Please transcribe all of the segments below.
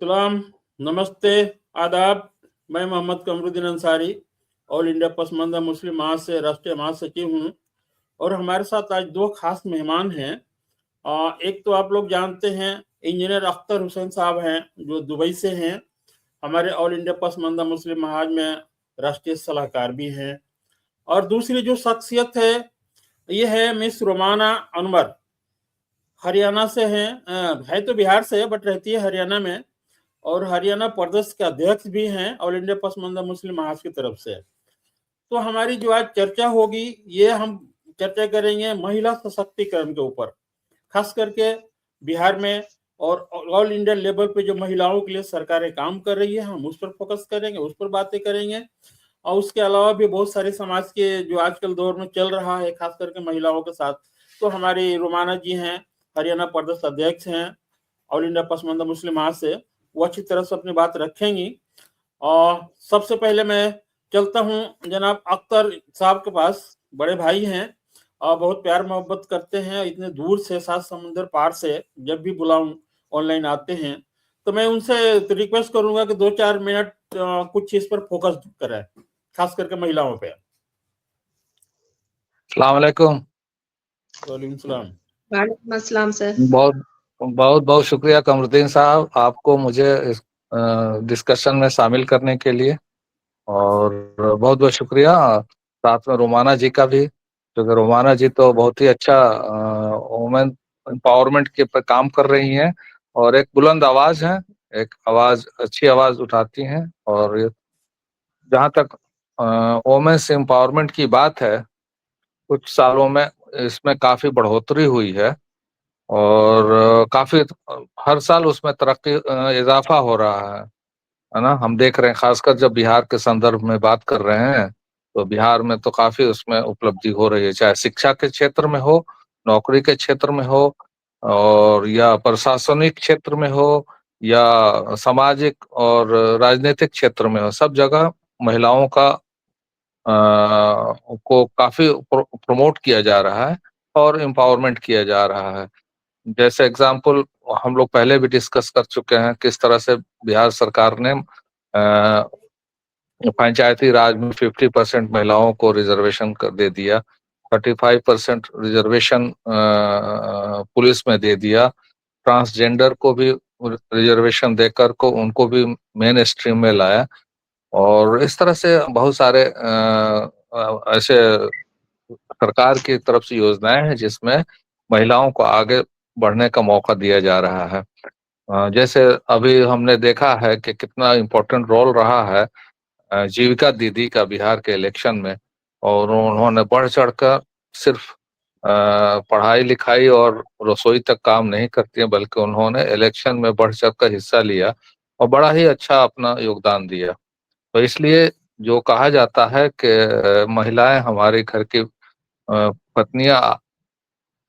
सलाम, नमस्ते, आदाब। मैं मोहम्मद कमरुद्दीन अंसारी, ऑल इंडिया पसमानदा मुस्लिम महाज से राष्ट्रीय महासचिव हूँ। और हमारे साथ आज दो खास मेहमान हैं। एक तो आप लोग जानते हैं, इंजीनियर अख्तर हुसैन साहब हैं, जो दुबई से हैं। हमारे ऑल इंडिया पसमानदा मुस्लिम महाज में राष्ट्रीय सलाहकार भी हैं। और दूसरी जो शख्सियत ये है मिस रोमाना अनवर, हरियाणा से हैं। है तो बिहार से, बट रहती है हरियाणा में, और हरियाणा प्रदेश के अध्यक्ष भी हैं ऑल इंडिया पसमानदा मुस्लिम महाज की तरफ से। तो हमारी जो आज चर्चा होगी, ये हम चर्चा करेंगे महिला सशक्तिकरण के ऊपर, खास करके बिहार में और ऑल इंडिया लेवल पे जो महिलाओं के लिए सरकारें काम कर रही है, हम उस पर फोकस करेंगे, उस पर बातें करेंगे। और उसके अलावा भी बहुत सारे समाज के जो आजकल दौर में चल रहा है, खास करके महिलाओं के साथ, तो हमारी रोमाना जी हैं, हरियाणा प्रदेश अध्यक्ष हैं ऑल इंडिया पसमानदा मुस्लिम महाज से, वो अच्छी तरह से अपनी बात रखेंगी। और सबसे पहले मैं चलता हूँ जनाब अख्तर साहब के पास। बड़े भाई हैं और बहुत प्यार मोहब्बत करते हैं, इतने दूर से, 7 समुंदर पार से जब भी बुलाऊं ऑनलाइन आते हैं। तो मैं उनसे रिक्वेस्ट करूंगा कि 2-4 मिनट कुछ चीज पर फोकस करें, खास करके महिलाओं पे। अस्सलाम वालेकुम। वालेकुम सलाम। वालेकुम अस्सलाम सर। बहुत बहुत बहुत शुक्रिया कमरुद्दीन साहब, आपको मुझे इस डिस्कशन में शामिल करने के लिए, और बहुत बहुत शुक्रिया साथ में रोमाना जी का भी, क्योंकि रोमाना जी तो बहुत ही अच्छा वुमेन एम्पावरमेंट के पर काम कर रही हैं, और एक बुलंद आवाज है, एक आवाज, अच्छी आवाज उठाती हैं। और जहाँ तक वुमेन्स एम्पावरमेंट की बात है, कुछ सालों में इसमें काफी बढ़ोतरी हुई है, और काफी हर साल उसमें तरक्की, इजाफा हो रहा है ना। हम देख रहे हैं, खासकर जब बिहार के संदर्भ में बात कर रहे हैं, तो बिहार में तो काफी उसमें उपलब्धि हो रही है, चाहे शिक्षा के क्षेत्र में हो, नौकरी के क्षेत्र में हो, और या प्रशासनिक क्षेत्र में हो, या सामाजिक और राजनीतिक क्षेत्र में हो। सब जगह महिलाओं का को काफी प्रमोट किया जा रहा है और एम्पावरमेंट किया जा रहा है। जैसे एग्जाम्पल हम लोग पहले भी डिस्कस कर चुके हैं, किस तरह से बिहार सरकार ने पंचायती राज में 50% महिलाओं को रिजर्वेशन कर दे दिया, 35% रिजर्वेशन पुलिस में दे दिया, ट्रांसजेंडर को भी रिजर्वेशन देकर को उनको भी मेन स्ट्रीम में लाया। और इस तरह से बहुत सारे ऐसे सरकार की तरफ से योजनाएं हैं जिसमें महिलाओं को आगे बढ़ने का मौका दिया जा रहा है। जैसे अभी हमने देखा है कि कितना इम्पोर्टेंट रोल रहा है जीविका दीदी का बिहार के इलेक्शन में, और उन्होंने बढ़ चढ़कर सिर्फ पढ़ाई लिखाई और रसोई तक काम नहीं करती हैं, बल्कि उन्होंने इलेक्शन में बढ़ चढ़कर हिस्सा लिया और बड़ा ही अच्छा अपना योगदान दिया। तो इसलिए जो कहा जाता है कि महिलाएं हमारे घर की पत्नियां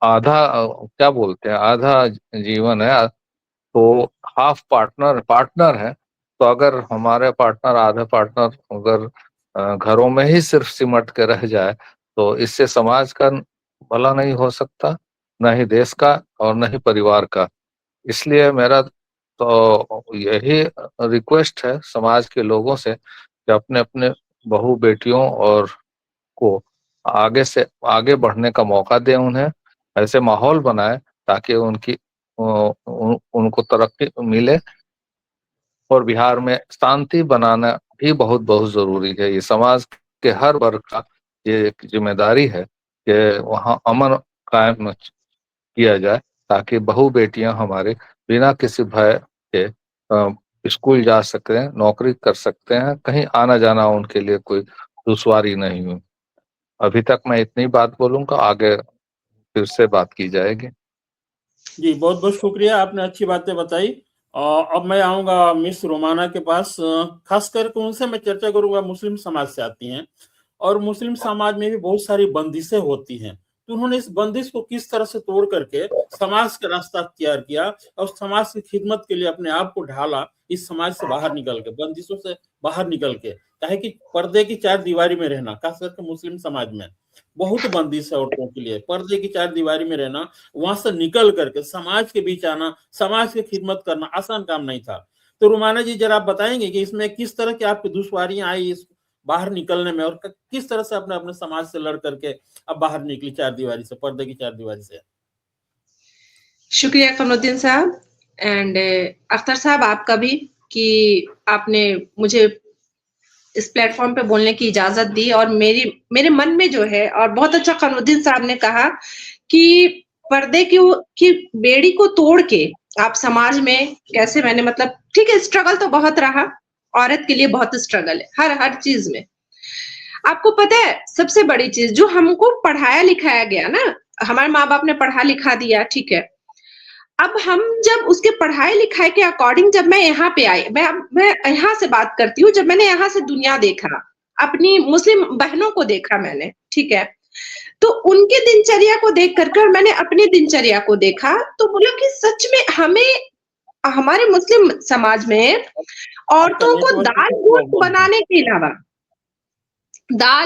आधा, क्या बोलते हैं, आधा जीवन है, तो हाफ पार्टनर पार्टनर है। तो अगर हमारे पार्टनर, आधे पार्टनर अगर घरों में ही सिर्फ सिमट के रह जाए, तो इससे समाज का भला नहीं हो सकता, न ही देश का और न ही परिवार का। इसलिए मेरा तो यही रिक्वेस्ट है समाज के लोगों से कि अपने अपने बहू बेटियों और को आगे से आगे बढ़ने का मौका दें, उन्हें ऐसे माहौल बनाए ताकि उनको तरक्की मिले। और बिहार में शांति बनाना भी बहुत बहुत जरूरी है। ये समाज के हर वर्ग का ये एक जिम्मेदारी है कि वहाँ अमन कायम किया जाए, ताकि बहू बेटियां हमारे बिना किसी भय के स्कूल जा सकते हैं, नौकरी कर सकते हैं, कहीं आना जाना उनके लिए कोई दुश्वारी नहीं हो। अभी तक मैं इतनी बात बोलूंगा, आगे फिर से बात की जाएगी। जी, बहुत बहुत शुक्रिया, आपने अच्छी बातें बताई। अब मैं आऊंगा मिस रोमाना के पास। खास करके उनसे मैं चर्चा करूंगा, मुस्लिम समाज से आती हैं, और मुस्लिम समाज में भी बहुत सारी बंदिशें होती हैं। तो उन्होंने इस बंदिश को किस तरह से तोड़ करके समाज का रास्ता तैयार किया और समाज की खिदमत के लिए अपने आप को ढाला, इस समाज से बाहर निकल के, बंदिशों से बाहर निकल के। चाहे कि पर्दे की 4 दीवारी में रहना, खास करके मुस्लिम समाज में बहुत बंदिश है औरतों के लिए, पर्दे की 4 दीवारी में रहना, वहां से निकल करके समाज के बीच आना, समाज की खिदमत करना आसान काम नहीं था। तो तो रुमाना जी जरा आप बताएंगे कि इसमें किस तरह की आपकी दुश्वारियां आई इस बाहर निकलने में, और किस तरह से अपने अपने समाज से लड़ करके अब बाहर निकली चार दीवारी से, पर्दे की चार दीवारी से। शुक्रिया कमरुद्दीन साहब एंड अख्तर साहब आपका भी कि आपने मुझे इस प्लेटफॉर्म पे बोलने की इजाजत दी, और मेरे मन में जो है, और बहुत अच्छा कमरुद्दीन साहब ने कहा कि पर्दे की बेड़ी को तोड़ के आप समाज में कैसे, मैंने मतलब ठीक है स्ट्रगल तो बहुत रहा, औरत के लिए बहुत स्ट्रगल है हर चीज में। आपको पता है सबसे बड़ी चीज जो हमको पढ़ाया लिखाया गया ना, हमारे माँ बाप ने पढ़ा लिखा दिया, ठीक है, अब हम जब उसके पढ़ाई लिखाई के अकॉर्डिंग जब मैं यहाँ पे आई, मैं यहाँ से बात करती हूँ, जब मैंने यहाँ से दुनिया देखा, अपनी मुस्लिम बहनों को देखा मैंने, ठीक है, तो उनकी दिनचर्या को देख करके और मैंने अपनी दिनचर्या को देखा, तो बोला कि सच में हमें हमारे मुस्लिम समाज में औरतों को दाल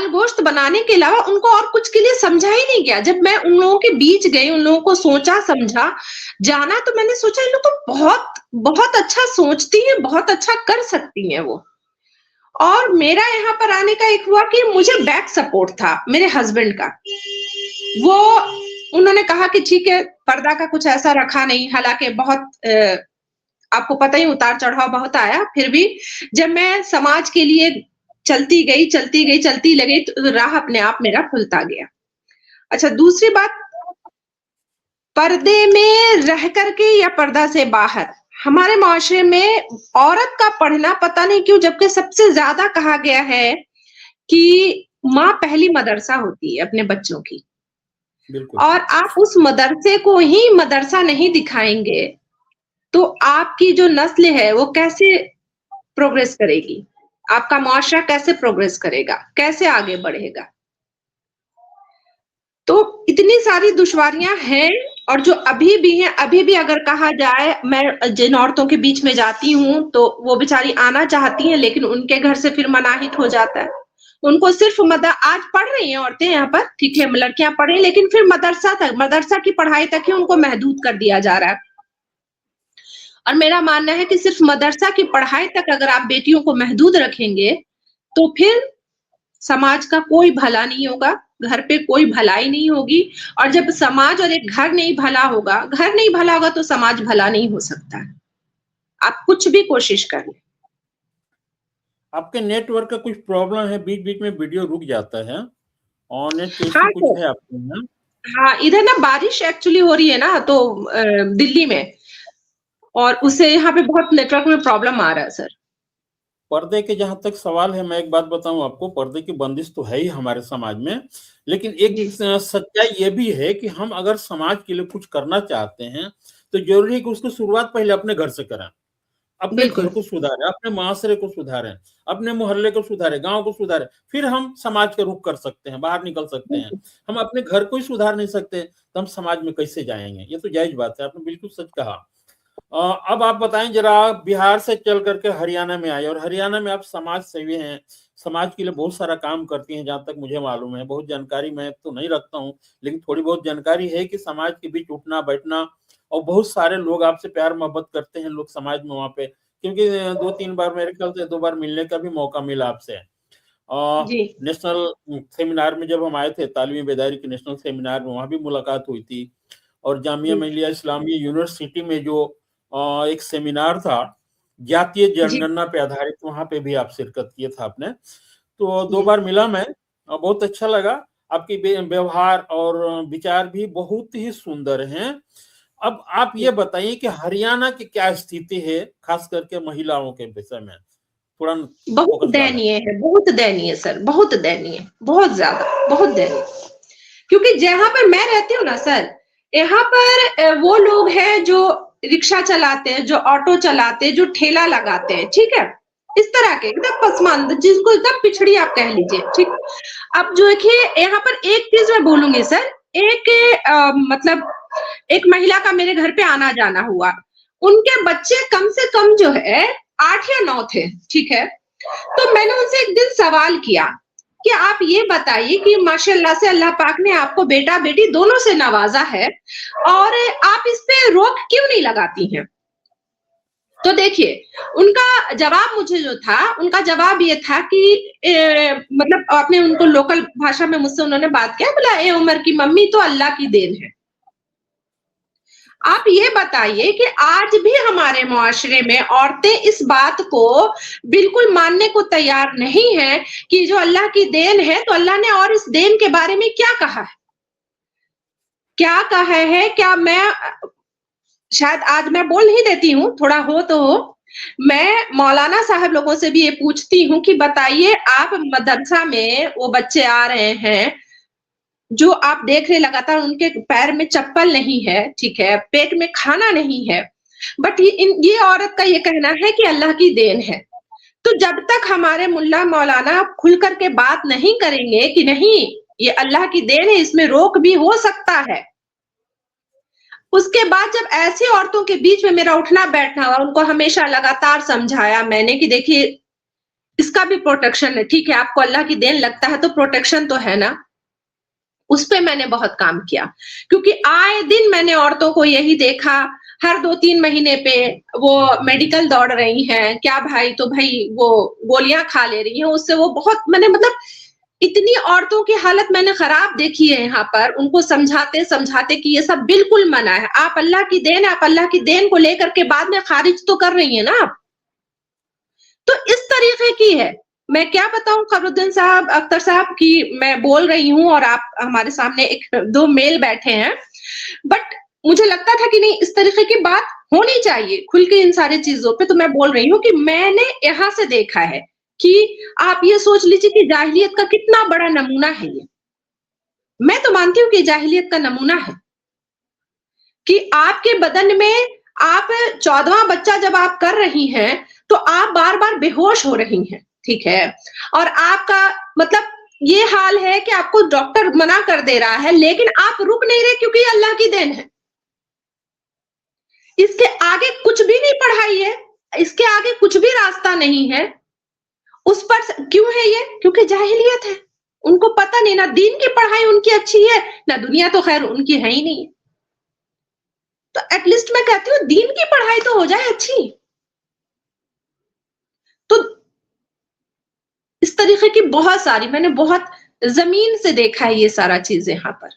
गोश्त बनाने के अलावा उनको और कुछ के लिए समझा ही नहीं गया। जब मैं उन लोगों के बीच गई, उन लोगों को सोचा समझा जाना, तो मैंने सोचा ये लोग तो बहुत बहुत अच्छा सोचती हैं, बहुत अच्छा कर सकती हैं वो। और मेरा यहाँ पर आने का एक हुआ कि मुझे बैक सपोर्ट था मेरे हस्बैंड का, वो उन्होंने कहा कि ठीक है पर्दा का कुछ ऐसा रखा नहीं, हालांकि बहुत आपको पता ही उतार चढ़ाव बहुत आया, फिर भी जब मैं समाज के लिए चलती लगी तो राह अपने आप मेरा खुलता गया। अच्छा, दूसरी बात, पर्दे में रह करके या पर्दा से बाहर, हमारे माशरे में औरत का पढ़ना पता नहीं क्यों, जबकि सबसे ज्यादा कहा गया है कि माँ पहली मदरसा होती है अपने बच्चों की, और आप उस मदरसे को ही मदरसा नहीं दिखाएंगे तो आपकी जो नस्ल है वो कैसे प्रोग्रेस करेगी, आपका मुआशरा कैसे प्रोग्रेस करेगा, कैसे आगे बढ़ेगा। तो इतनी सारी दुश्वारियां हैं, और जो अभी भी हैं, अभी भी अगर कहा जाए, मैं जिन औरतों के बीच में जाती हूँ तो वो बेचारी आना चाहती हैं, लेकिन उनके घर से फिर मनाहित हो जाता है। उनको सिर्फ आज पढ़ रही हैं औरतें यहाँ पर, ठीक है लड़कियां पढ़ रही, लेकिन फिर मदरसा की पढ़ाई तक ही उनको महदूद कर दिया जा रहा है। और मेरा मानना है कि सिर्फ मदरसा की पढ़ाई तक अगर आप बेटियों को महदूद रखेंगे तो फिर समाज का कोई भला नहीं होगा, घर पे कोई भलाई नहीं होगी, और जब समाज और एक घर नहीं भला होगा तो समाज भला नहीं हो सकता। आप कुछ भी कोशिश कर लें। आपके नेटवर्क का कुछ प्रॉब्लम है, बीच बीच में वीडियो रुक जाता है, और नेट कुछ है आपके यहाँ? हाँ, इधर ना बारिश एक्चुअली हो रही है ना, तो दिल्ली में, और उससे यहाँ पे बहुत नेटवर्क में प्रॉब्लम आ रहा है सर। पर्दे के जहां तक सवाल है, मैं एक बात बताऊं आपको, पर्दे की बंदिश तो है ही हमारे समाज में, लेकिन एक सच्चाई ये भी है कि हम अगर समाज के लिए कुछ करना चाहते हैं तो जरूरी है कि उसकी शुरुआत पहले अपने घर से करें, अपने घर को सुधारें, अपने माशरे को सुधारें, अपने मोहल्ले को सुधारें, गांव को सुधारें, फिर हम समाज का रुख कर सकते हैं, बाहर निकल सकते हैं। हम अपने घर को ही सुधार नहीं सकते तो हम समाज में कैसे जाएंगे? ये तो जायज बात है, आपने बिल्कुल सच कहा। अब आप बताएं जरा, बिहार से चल करके हरियाणा में आए, और हरियाणा में आप समाज सेवी हैं, समाज के लिए बहुत सारा काम करती हैं, जहां तक मुझे मालूम है। बहुत जानकारी मैं तो नहीं रखता हूँ, लेकिन थोड़ी बहुत जानकारी है कि समाज के बीच उठना बैठना, और बहुत सारे लोग आपसे प्यार मोहब्बत करते हैं लोग समाज में वहां पे, क्योंकि 2-3 बार, मेरे ख्याल से 2 बार मिलने का भी मौका मिला आपसे। नेशनल सेमिनार में जब हम आए थे, तालीमी बेदारी के नेशनल सेमिनार में, वहां भी मुलाकात हुई थी, और जामिया मिलिया इस्लामिया यूनिवर्सिटी में जो एक सेमिनार था जातीय जनगणना पे आधारित, वहां पे भी आप शिरकत किए था आपने। तो 2 बार मिला मैं, बहुत अच्छा लगा, आपकी व्यवहार और विचार भी बहुत ही सुंदर हैं। अब आप ये बताइए कि हरियाणा की क्या स्थिति है, खास करके महिलाओं के विषय में? थोड़ा बहुत दयनीय है, बहुत दयनीय सर, बहुत दयनीय, बहुत ज्यादा, बहुत दयनीय। क्योंकि जहां पर मैं रहती हूँ ना सर, यहाँ पर वो लोग हैं जो रिक्शा चलाते हैं, जो ऑटो चलाते हैं, जो ठेला लगाते हैं, ठीक है, इस तरह के एकदम पसमानदा, जिसको एकदम पिछड़ी आप कह लीजिए, ठीक। अब जो देखिए यहाँ पर एक चीज मैं बोलूंगी सर, मतलब एक महिला का मेरे घर पे आना जाना हुआ, उनके बच्चे कम से कम जो है 8 या 9 थे, ठीक है। तो मैंने उनसे एक दिन सवाल किया कि आप ये बताइए कि माशाल्लाह से अल्लाह पाक ने आपको बेटा बेटी दोनों से नवाजा है, और आप इस पे रोक क्यों नहीं लगाती हैं? तो देखिए, उनका जवाब मुझे जो था, उनका जवाब ये था कि मतलब आपने उनको लोकल भाषा में मुझसे उन्होंने बात किया, बोला ए उमर की मम्मी तो अल्लाह की देन है। आप ये बताइए कि आज भी हमारे मुआशरे में औरतें इस बात को बिल्कुल मानने को तैयार नहीं है कि जो अल्लाह की देन है, तो अल्लाह ने और इस देन के बारे में क्या कहा है? क्या कहा है? क्या मैं शायद आज मैं बोल ही देती हूँ, थोड़ा हो तो हो। मैं मौलाना साहब लोगों से भी ये पूछती हूँ कि बताइए, आप मदरसा में वो बच्चे आ रहे हैं, जो आप देख रहे लगातार उनके पैर में चप्पल नहीं है, ठीक है, पेट में खाना नहीं है, बट ये औरत का ये कहना है कि अल्लाह की देन है। तो जब तक हमारे मुल्ला मौलाना खुल करके बात नहीं करेंगे कि नहीं, ये अल्लाह की देन है, इसमें रोक भी हो सकता है, उसके बाद जब ऐसी औरतों के बीच में मेरा उठना बैठना हुआ, उनको हमेशा लगातार समझाया मैंने कि देखिए, इसका भी प्रोटेक्शन है, ठीक है, आपको अल्लाह की देन लगता है तो प्रोटेक्शन तो है ना। उस पे मैंने बहुत काम किया, क्योंकि आए दिन मैंने औरतों को यही देखा, हर 2-3 महीने पे वो मेडिकल दौड़ रही हैं, क्या भाई, तो भाई वो गोलियां खा ले रही हैं, उससे वो बहुत, मैंने मतलब इतनी औरतों की हालत मैंने खराब देखी है यहाँ पर, उनको समझाते समझाते कि ये सब बिल्कुल मना है, आप अल्लाह की देन है, आप अल्लाह की देन को लेकर के बाद में खारिज तो कर रही है ना आप। तो इस तरीके की है। मैं क्या बताऊं खबरुद्दीन साहब, अख्तर साहब, कि मैं बोल रही हूँ और आप हमारे सामने एक 2 मेल बैठे हैं, बट मुझे लगता था कि नहीं, इस तरीके की बात होनी चाहिए खुल के इन सारी चीजों पे। तो मैं बोल रही हूँ कि मैंने यहाँ से देखा है कि आप ये सोच लीजिए कि जाहिलियत का कितना बड़ा नमूना है ये। मैं तो मानती हूँ कि जाहिलियत का नमूना है कि आपके बदन में आप 14वां बच्चा जब आप कर रही हैं, तो आप बार-बार बेहोश हो रही हैं, ठीक है? और आपका मतलब ये हाल है कि आपको डॉक्टर मना कर दे रहा है, लेकिन आप रुक नहीं रहे क्योंकि ये अल्लाह की देन है। इसके आगे कुछ भी नहीं पढ़ाई है, इसके आगे कुछ भी रास्ता नहीं है। उस पर क्यों है ये? क्योंकि जाहिलियत है। उनको पता नहीं, ना दीन की पढ़ाई उनकी अच्छी है, ना दुनिया तो खैर उनकी है ही नहीं। तो एटलीस्ट मैं कहती हूँ दीन की पढ़ाई तो हो जाए अच्छी। तो इस तरीके की बहुत सारी, मैंने बहुत जमीन से देखा है ये सारा चीज यहाँ पर।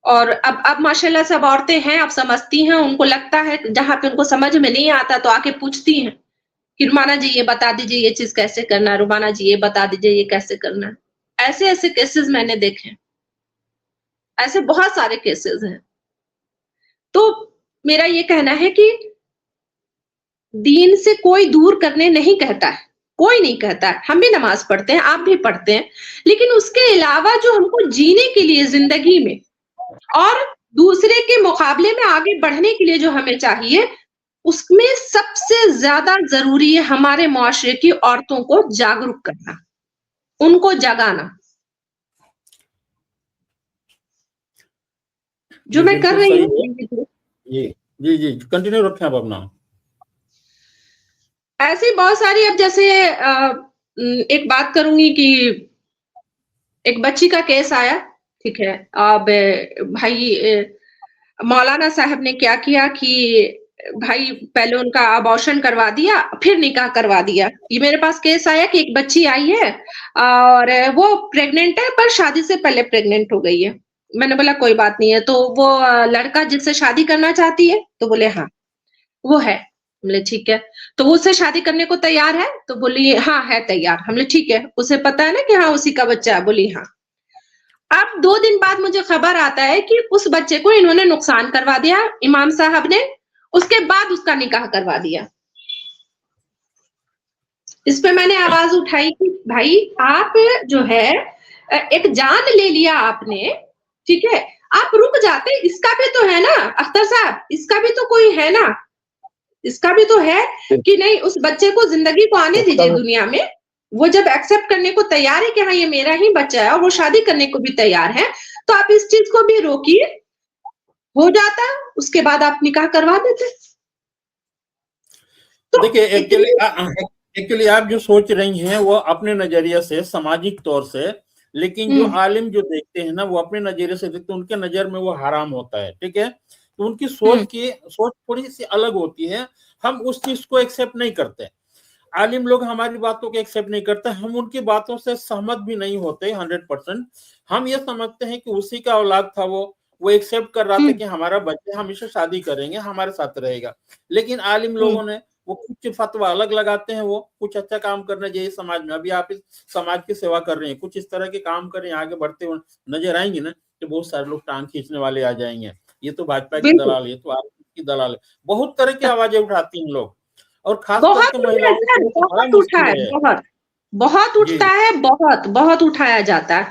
और अब माशाल्लाह सब औरतें हैं, अब समझती हैं, उनको लगता है जहाँ पे उनको समझ में नहीं आता तो आके पूछती हैं कि रुमाना जी ये बता दीजिए ये चीज कैसे करना है, रुमाना जी ये बता दीजिए ये कैसे करना है। ऐसे ऐसे केसेस मैंने देखे हैं, ऐसे बहुत सारे केसेस हैं। तो मेरा ये कहना है कि दीन से कोई दूर करने नहीं कहता है, कोई नहीं कहता है। हम भी नमाज पढ़ते हैं, आप भी पढ़ते हैं, लेकिन उसके अलावा जो हमको जीने के लिए जिंदगी में और दूसरे के मुकाबले में आगे बढ़ने के लिए जो हमें चाहिए, उसमें सबसे ज्यादा जरूरी है हमारे मुआशरे की औरतों को जागरूक करना, उनको जगाना। जो मैं कर रही हूँ, जी जी कंटिन्यू रखें आप अपना। ऐसी बहुत सारी, अब जैसे एक बात करूंगी कि एक बच्ची का केस आया, ठीक है। अब भाई मौलाना साहब ने क्या किया कि भाई पहले उनका अबॉर्शन करवा दिया, फिर निकाह करवा दिया। ये मेरे पास केस आया कि एक बच्ची आई है और वो प्रेग्नेंट है, पर शादी से पहले प्रेग्नेंट हो गई है। मैंने बोला कोई बात नहीं है, तो वो लड़का जिससे शादी करना चाहती है, तो बोले हाँ वो है। हमले ठीक है, तो वो उससे शादी करने को तैयार है, तो बोली हाँ है तैयार। हमले ठीक है, उसे पता है ना कि हाँ उसी का बच्चा है, बोली हाँ। अब 2 दिन बाद मुझे खबर आता है कि उस बच्चे को इन्होंने नुकसान करवा दिया, इमाम साहब ने, उसके बाद उसका निकाह करवा दिया। इस पे मैंने आवाज उठाई कि भाई आप जो है एक जान ले लिया आपने, ठीक है, आप रुक जाते, इसका भी तो है ना अख्तर साहब, इसका भी तो कोई है ना, इसका भी तो है कि नहीं, उस बच्चे को जिंदगी को आने दीजिए दुनिया में। वो जब एक्सेप्ट करने को तैयार है कि हाँ ये मेरा ही बच्चा है और वो शादी करने को भी तैयार है, तो आप इस चीज को भी रोकिए, हो जाता, उसके बाद आप निकाह करवा देते। तो देखिए एक्चुअली आप जो सोच रही हैं वो अपने नजरिए से, सामाजिक तौर से, लेकिन जो आलिम जो देखते हैं ना वो अपने नजरिए से देखते हैं, उनके नजर में वो हराम होता है, ठीक है। तो उनकी सोच थोड़ी सी अलग होती है, हम उस चीज को एक्सेप्ट नहीं करते। आलिम लोग हमारी बातों को एक्सेप्ट नहीं करते, हम उनकी बातों से सहमत भी नहीं होते 100%। हम ये समझते हैं कि उसी का औलाद था वो एक्सेप्ट कर रहा था कि हमारा बच्चा हमेशा शादी करेंगे, हमारे साथ रहेगा। लेकिन आलिम लोगों ने वो कुछ फतवा अलग लगाते हैं, वो कुछ अच्छा काम करना चाहिए समाज में। अभी आप इस समाज की सेवा कर रहे हैं, कुछ इस तरह के काम करें, आगे बढ़ते हुए नजर आएंगे ना, तो बहुत सारे लोग टांग खींचने वाले आ जाएंगे, ये तो भाजपा की दलाल है, ये तो आरएसएस की दलाल है। बहुत तरह की आवाजें उठाती हैं लोग, और खास करके महिलाओं के लिए तो बड़ा मुश्किल है। बहुत उठता है, बहुत उठाया जाता है।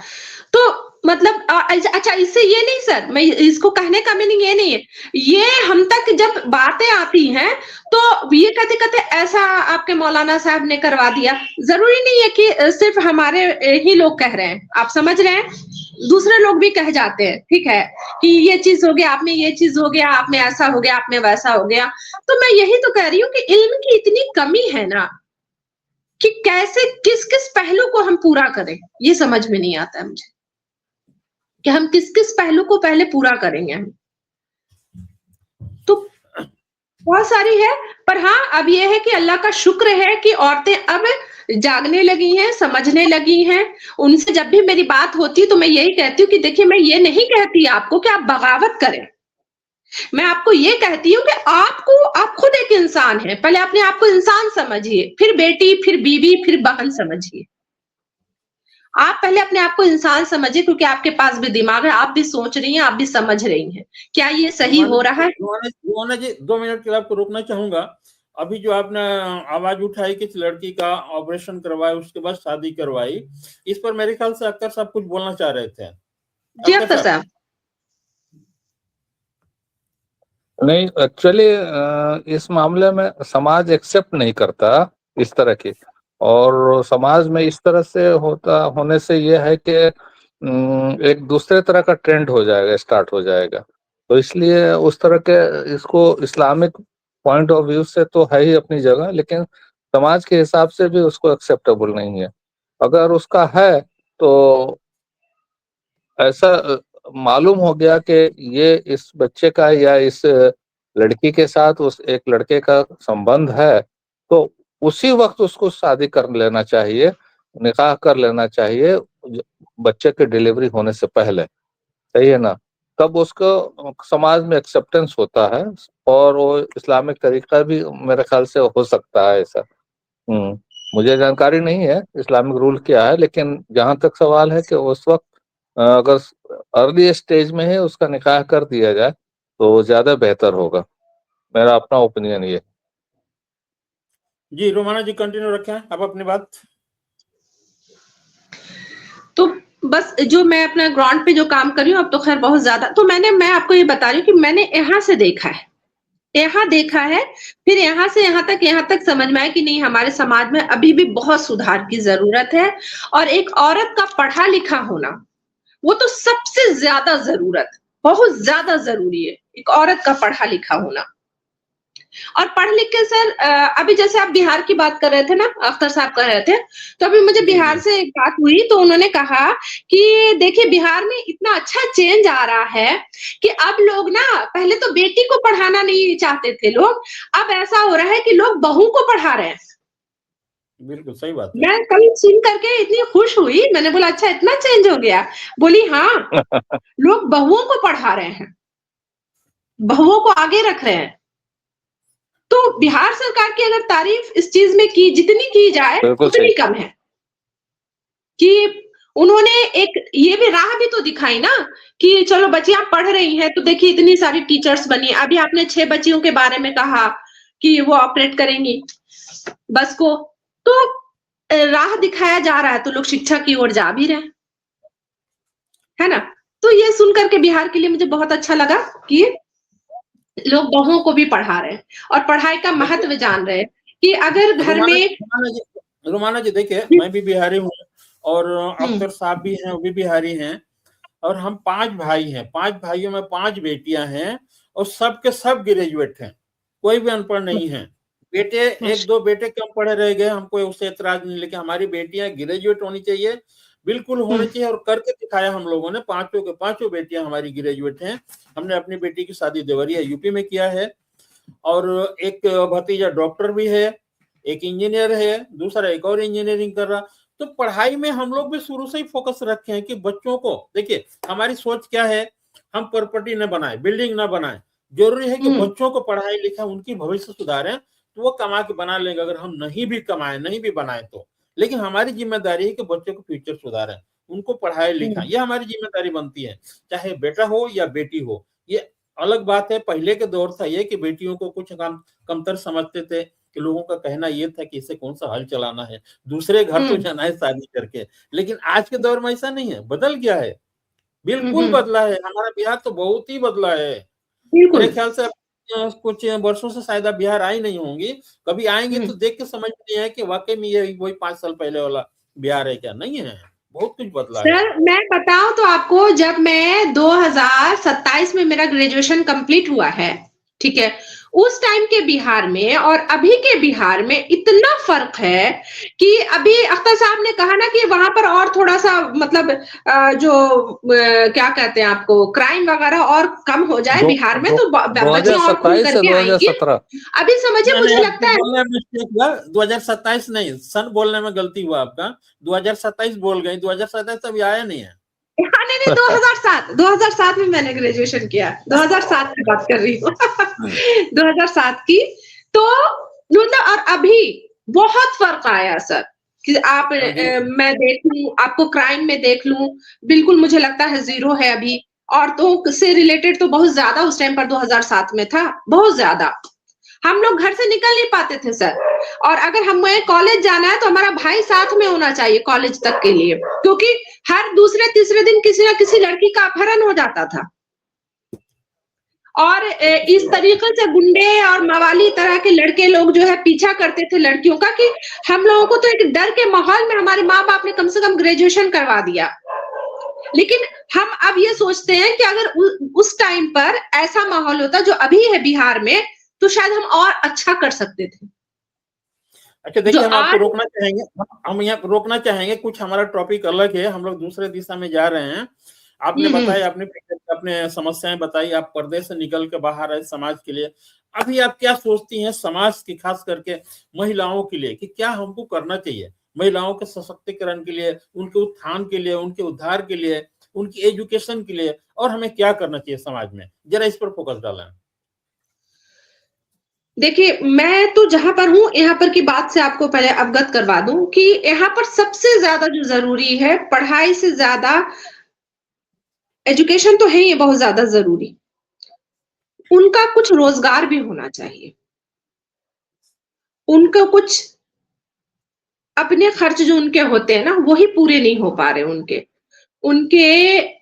तो मतलब अच्छा, इससे ये नहीं सर, मैं इसको कहने का मीनिंग ये नहीं है, ये हम तक जब बातें आती हैं तो ये कहते ऐसा आपके मौलाना साहब ने करवा दिया। जरूरी नहीं है कि सिर्फ हमारे ही लोग कह रहे हैं, आप समझ रहे हैं, दूसरे लोग भी कह जाते हैं, ठीक है, कि ये चीज हो गया, आप में ये चीज हो गया, आप में ऐसा हो गया, आप में वैसा हो गया। तो मैं यही तो कह रही हूँ कि इल्म की इतनी कमी है ना, कि कैसे किस किस पहलू को हम पूरा करें, ये समझ में नहीं आता है मुझे, कि हम किस किस पहलू को पहले पूरा करेंगे हम। तो बहुत सारी है, पर हाँ, अब ये है कि अल्लाह का शुक्र है कि औरतें अब जागने लगी हैं, समझने लगी हैं। उनसे जब भी मेरी बात होती है तो मैं यही कहती हूँ कि देखिए, मैं ये नहीं कहती आपको कि आप बगावत करें, मैं आपको ये कहती हूँ कि आप खुद एक इंसान हैं, पहले अपने आप को इंसान समझिए, फिर बेटी, फिर बीवी, फिर बहन समझिए। आप पहले अपने आप को इंसान समझिए, क्योंकि आपके पास भी दिमाग है, आप भी सोच रही हैं, आप भी समझ रही हैं, क्या ये सही हो रहा है। रोमाना जी 2 मिनट के लिए आपको रोकना चाहूंगा। अभी जो आपने आवाज उठाई कि लड़की का ऑपरेशन करवाया, उसके बाद शादी करवाई, इस पर मेरे ख्याल से अख्तर साहब कुछ बोलना चाह रहे थे। जी अख्तर साहब। नहीं, एक्चुअली इस मामले में समाज एक्सेप्ट नहीं करता इस तरह की, और समाज में इस तरह से होने से ये है कि एक दूसरे तरह का ट्रेंड हो जाएगा, स्टार्ट हो जाएगा। तो इसलिए उस तरह के, इसको इस्लामिक पॉइंट ऑफ व्यू से तो है ही अपनी जगह, लेकिन समाज के हिसाब से भी उसको एक्सेप्टेबल नहीं है। अगर उसका है तो ऐसा मालूम हो गया कि ये इस बच्चे का या इस लड़की के साथ उस एक लड़के का संबंध है, तो उसी वक्त उसको शादी कर लेना चाहिए, निकाह कर लेना चाहिए, बच्चे के डिलीवरी होने से पहले, सही है ना। तब उसको समाज में एक्सेप्टेंस होता है, और वो इस्लामिक तरीका भी मेरे ख्याल से हो सकता है ऐसा। मुझे जानकारी नहीं है इस्लामिक रूल क्या है, लेकिन जहां तक सवाल है कि उस वक्त अगर अर्ली स्टेज में ही उसका निकाह कर दिया जाए तो ज्यादा बेहतर होगा, मेरा अपना ओपिनियन ये। जी रोमाना जी कंटिन्यू रखें आप अपनी बात। तो बस जो मैं अपना ग्राउंड पे जो काम कर रही हूँ, अब तो खैर बहुत ज्यादा, तो मैं आपको ये बता रही हूँ कि मैंने यहाँ से देखा है, यहाँ देखा है, फिर यहाँ से यहाँ तक समझ में आया कि नहीं, हमारे समाज में अभी भी बहुत सुधार की जरूरत है। और एक औरत का पढ़ा लिखा होना, वो तो सबसे ज्यादा जरूरत, बहुत ज्यादा जरूरी है, एक औरत का पढ़ा लिखा होना। और पढ़ लिख के सर, अभी जैसे आप बिहार की बात कर रहे थे ना, अख्तर साहब कर रहे थे, तो अभी मुझे बिहार से एक बात हुई, तो उन्होंने कहा कि देखिए, बिहार में इतना अच्छा चेंज आ रहा है कि अब लोग ना, पहले तो बेटी को पढ़ाना नहीं चाहते थे लोग, अब ऐसा हो रहा है कि लोग बहू को पढ़ा रहे हैं। बिल्कुल सही बात है। मैं कल सुन करके इतनी खुश हुई, मैंने बोला अच्छा इतना चेंज हो गया। बोली हाँ, लोग बहुओं को पढ़ा रहे हैं, बहुओं को आगे रख रहे हैं। तो बिहार सरकार की अगर तारीफ इस चीज में की, जितनी की जाए उतनी कम है, कि उन्होंने एक ये भी राह भी तो दिखाई ना, कि चलो बच्चियां पढ़ रही हैं, तो देखिए इतनी सारी टीचर्स बनी। अभी आपने 6 बच्चियों के बारे में कहा कि वो ऑपरेट करेंगी बस को, तो राह दिखाया जा रहा है, तो लोग शिक्षा की ओर जा भी रहे हैं, है ना। तो ये सुन करके बिहार के लिए मुझे बहुत अच्छा लगा कि लोग बहुओं को भी पढ़ा रहे हैं और पढ़ाई का महत्व जान रहे हैं, कि अगर घर में। रोमाना जी देखिए, मैं भी बिहारी हूँ और अख्तर साहब भी हैं, वो भी बिहारी हैं, और हम 5 भाई हैं, 5 भाइयों में 5 बेटियां हैं, और सब के सब ग्रेजुएट हैं, कोई भी अनपढ़ नहीं है। बेटे 1-2 बेटे कम पढ़े रह गए, हमको उससे एतराज नहीं, लेकिन हमारी बेटियां ग्रेजुएट होनी चाहिए, बिल्कुल होने चाहिए और करके दिखाया हम लोगों ने। पांचों के पांचों बेटियां हमारी ग्रेजुएट हैं। हमने अपनी बेटी की शादी देवरिया यूपी में किया है और एक भतीजा डॉक्टर भी है, एक इंजीनियर है, दूसरा एक और इंजीनियरिंग कर रहा। तो पढ़ाई में हम लोग भी शुरू से ही फोकस रखे हैं कि बच्चों को, देखिए हमारी सोच क्या है, हम प्रॉपर्टी न बनाए, बिल्डिंग न बनाए, जरूरी है कि बच्चों को पढ़ाई लिखाई उनकी भविष्य सुधारें, तो वो कमा के बना लेंगे। अगर हम नहीं भी कमाए नहीं भी बनाए तो, लेकिन हमारी जिम्मेदारी है कि बच्चों को फ्यूचर सुधारें, उनको पढ़ाई लिखाई, ये हमारी जिम्मेदारी बनती है, चाहे बेटा हो या बेटी हो। ये अलग बात है, पहले के दौर था ये कि बेटियों को कुछ काम कमतर समझते थे, कि लोगों का कहना ये था कि इसे कौन सा हल चलाना है, दूसरे घर तो जाना है शादी करके। लेकिन आज के दौर में ऐसा नहीं है, बदल गया है, बिल्कुल बदला है। हमारा बिहार तो बहुत ही बदला है। मेरे ख्याल से कुछ वर्षों से शायद आप बिहार आई नहीं होंगी, कभी आएंगे तो देख के समझ नहीं है कि वाकई में ये वही 5 साल पहले वाला बिहार है क्या। नहीं है, बहुत कुछ बदला है। सर मैं बताऊं तो आपको, जब मैं 2027 में मेरा ग्रेजुएशन कंप्लीट हुआ है, ठीक है, उस टाइम के बिहार में और अभी के बिहार में इतना फर्क है कि अभी अख्तर साहब ने कहा ना कि वहां पर और थोड़ा सा मतलब क्या कहते हैं आपको, क्राइम वगैरह और कम हो जाए बिहार में, तो बच्चे और खुल करके आएंगे। अभी समझिए, मुझे लगता है 2027 नहीं, सन बोलने में गलती हुआ आपका, 2027 बोल गए, 2027 अभी आया नहीं है। नहीं 2007 में मैंने ग्रेजुएशन किया, 2007 की बात कर रही हूँ 2007 की। तो मतलब और अभी बहुत फर्क आया सर, कि आप मैं देख लूं, आपको क्राइम में देख लूं, बिल्कुल मुझे लगता है जीरो है अभी। औरतों से रिलेटेड तो बहुत ज्यादा उस टाइम पर 2007 में था, बहुत ज्यादा। हम लोग घर से निकल नहीं पाते थे सर, और अगर हमें कॉलेज जाना है तो हमारा भाई साथ में होना चाहिए कॉलेज तक के लिए, क्योंकि हर दूसरे तीसरे दिन किसी ना किसी लड़की का अपहरण हो जाता था। और इस तरीके से गुंडे और मवाली तरह के लड़के लोग जो है पीछा करते थे लड़कियों का, कि हम लोगों को तो एक डर के माहौल में हमारे माँ बाप ने कम से कम ग्रेजुएशन करवा दिया। लेकिन हम अब ये सोचते हैं कि अगर उस टाइम पर ऐसा माहौल होता जो अभी है बिहार में, तो शायद हम और अच्छा कर सकते थे। अच्छा देखिए, हम आपको रोकना चाहेंगे, हम यहाँ रोकना चाहेंगे, कुछ हमारा टॉपिक अलग है, हम लोग दूसरे दिशा में जा रहे हैं। आपने बताया, अपने समस्याएं बताई, आप पर्दे से निकल के बाहर आए समाज के लिए। अभी आप क्या सोचती हैं समाज की, खास करके महिलाओं के लिए, कि क्या हमको करना चाहिए महिलाओं के सशक्तिकरण के लिए, उनके उत्थान के लिए, उनके उद्धार के लिए, उनकी एजुकेशन के लिए, और हमें क्या करना चाहिए समाज में? जरा इस पर फोकस डालें। देखिए, मैं तो जहां पर हूं यहाँ पर की बात से आपको पहले अवगत करवा दूं कि यहाँ पर सबसे ज्यादा जो जरूरी है, पढ़ाई से ज्यादा एजुकेशन तो है ही बहुत ज्यादा जरूरी, उनका कुछ रोजगार भी होना चाहिए। उनको कुछ अपने खर्च जो उनके होते हैं ना, वही पूरे नहीं हो पा रहे उनके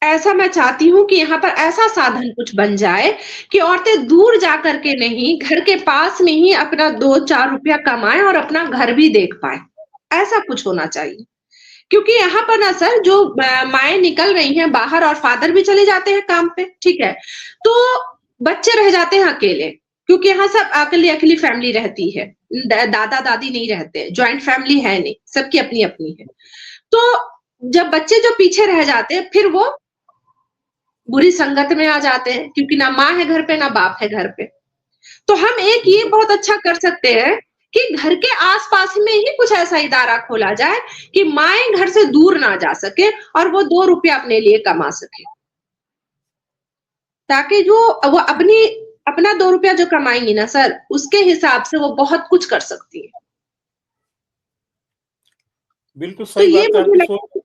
ऐसा मैं चाहती हूँ कि यहाँ पर ऐसा साधन कुछ बन जाए कि औरतें दूर जा करके नहीं, घर के पास में ही अपना 2-4 रुपया कमाएं और अपना घर भी देख पाए। ऐसा कुछ होना चाहिए, क्योंकि यहाँ पर ना सर, जो माएँ निकल रही हैं बाहर और फादर भी चले जाते हैं काम पे, ठीक है, तो बच्चे रह जाते हैं अकेले, क्योंकि यहाँ सब अकेली फैमिली रहती है, दादा दादी नहीं रहते, ज्वाइंट फैमिली है नहीं, सबकी अपनी अपनी है। तो जब बच्चे जो पीछे रह जाते हैं, फिर वो बुरी संगत में आ जाते हैं, क्योंकि ना माँ है घर पे ना बाप है घर पे। तो हम एक ये बहुत अच्छा कर सकते हैं कि घर के आसपास में ही कुछ ऐसा इदारा खोला जाए कि माएं घर से दूर ना जा सके और वो 2 रुपया अपने लिए कमा सके, ताकि जो वो अपना 2 रुपया जो कमाएंगी ना सर, उसके हिसाब से वो बहुत कुछ कर सकती है। बिल्कुल सही बात है आपकी सोच।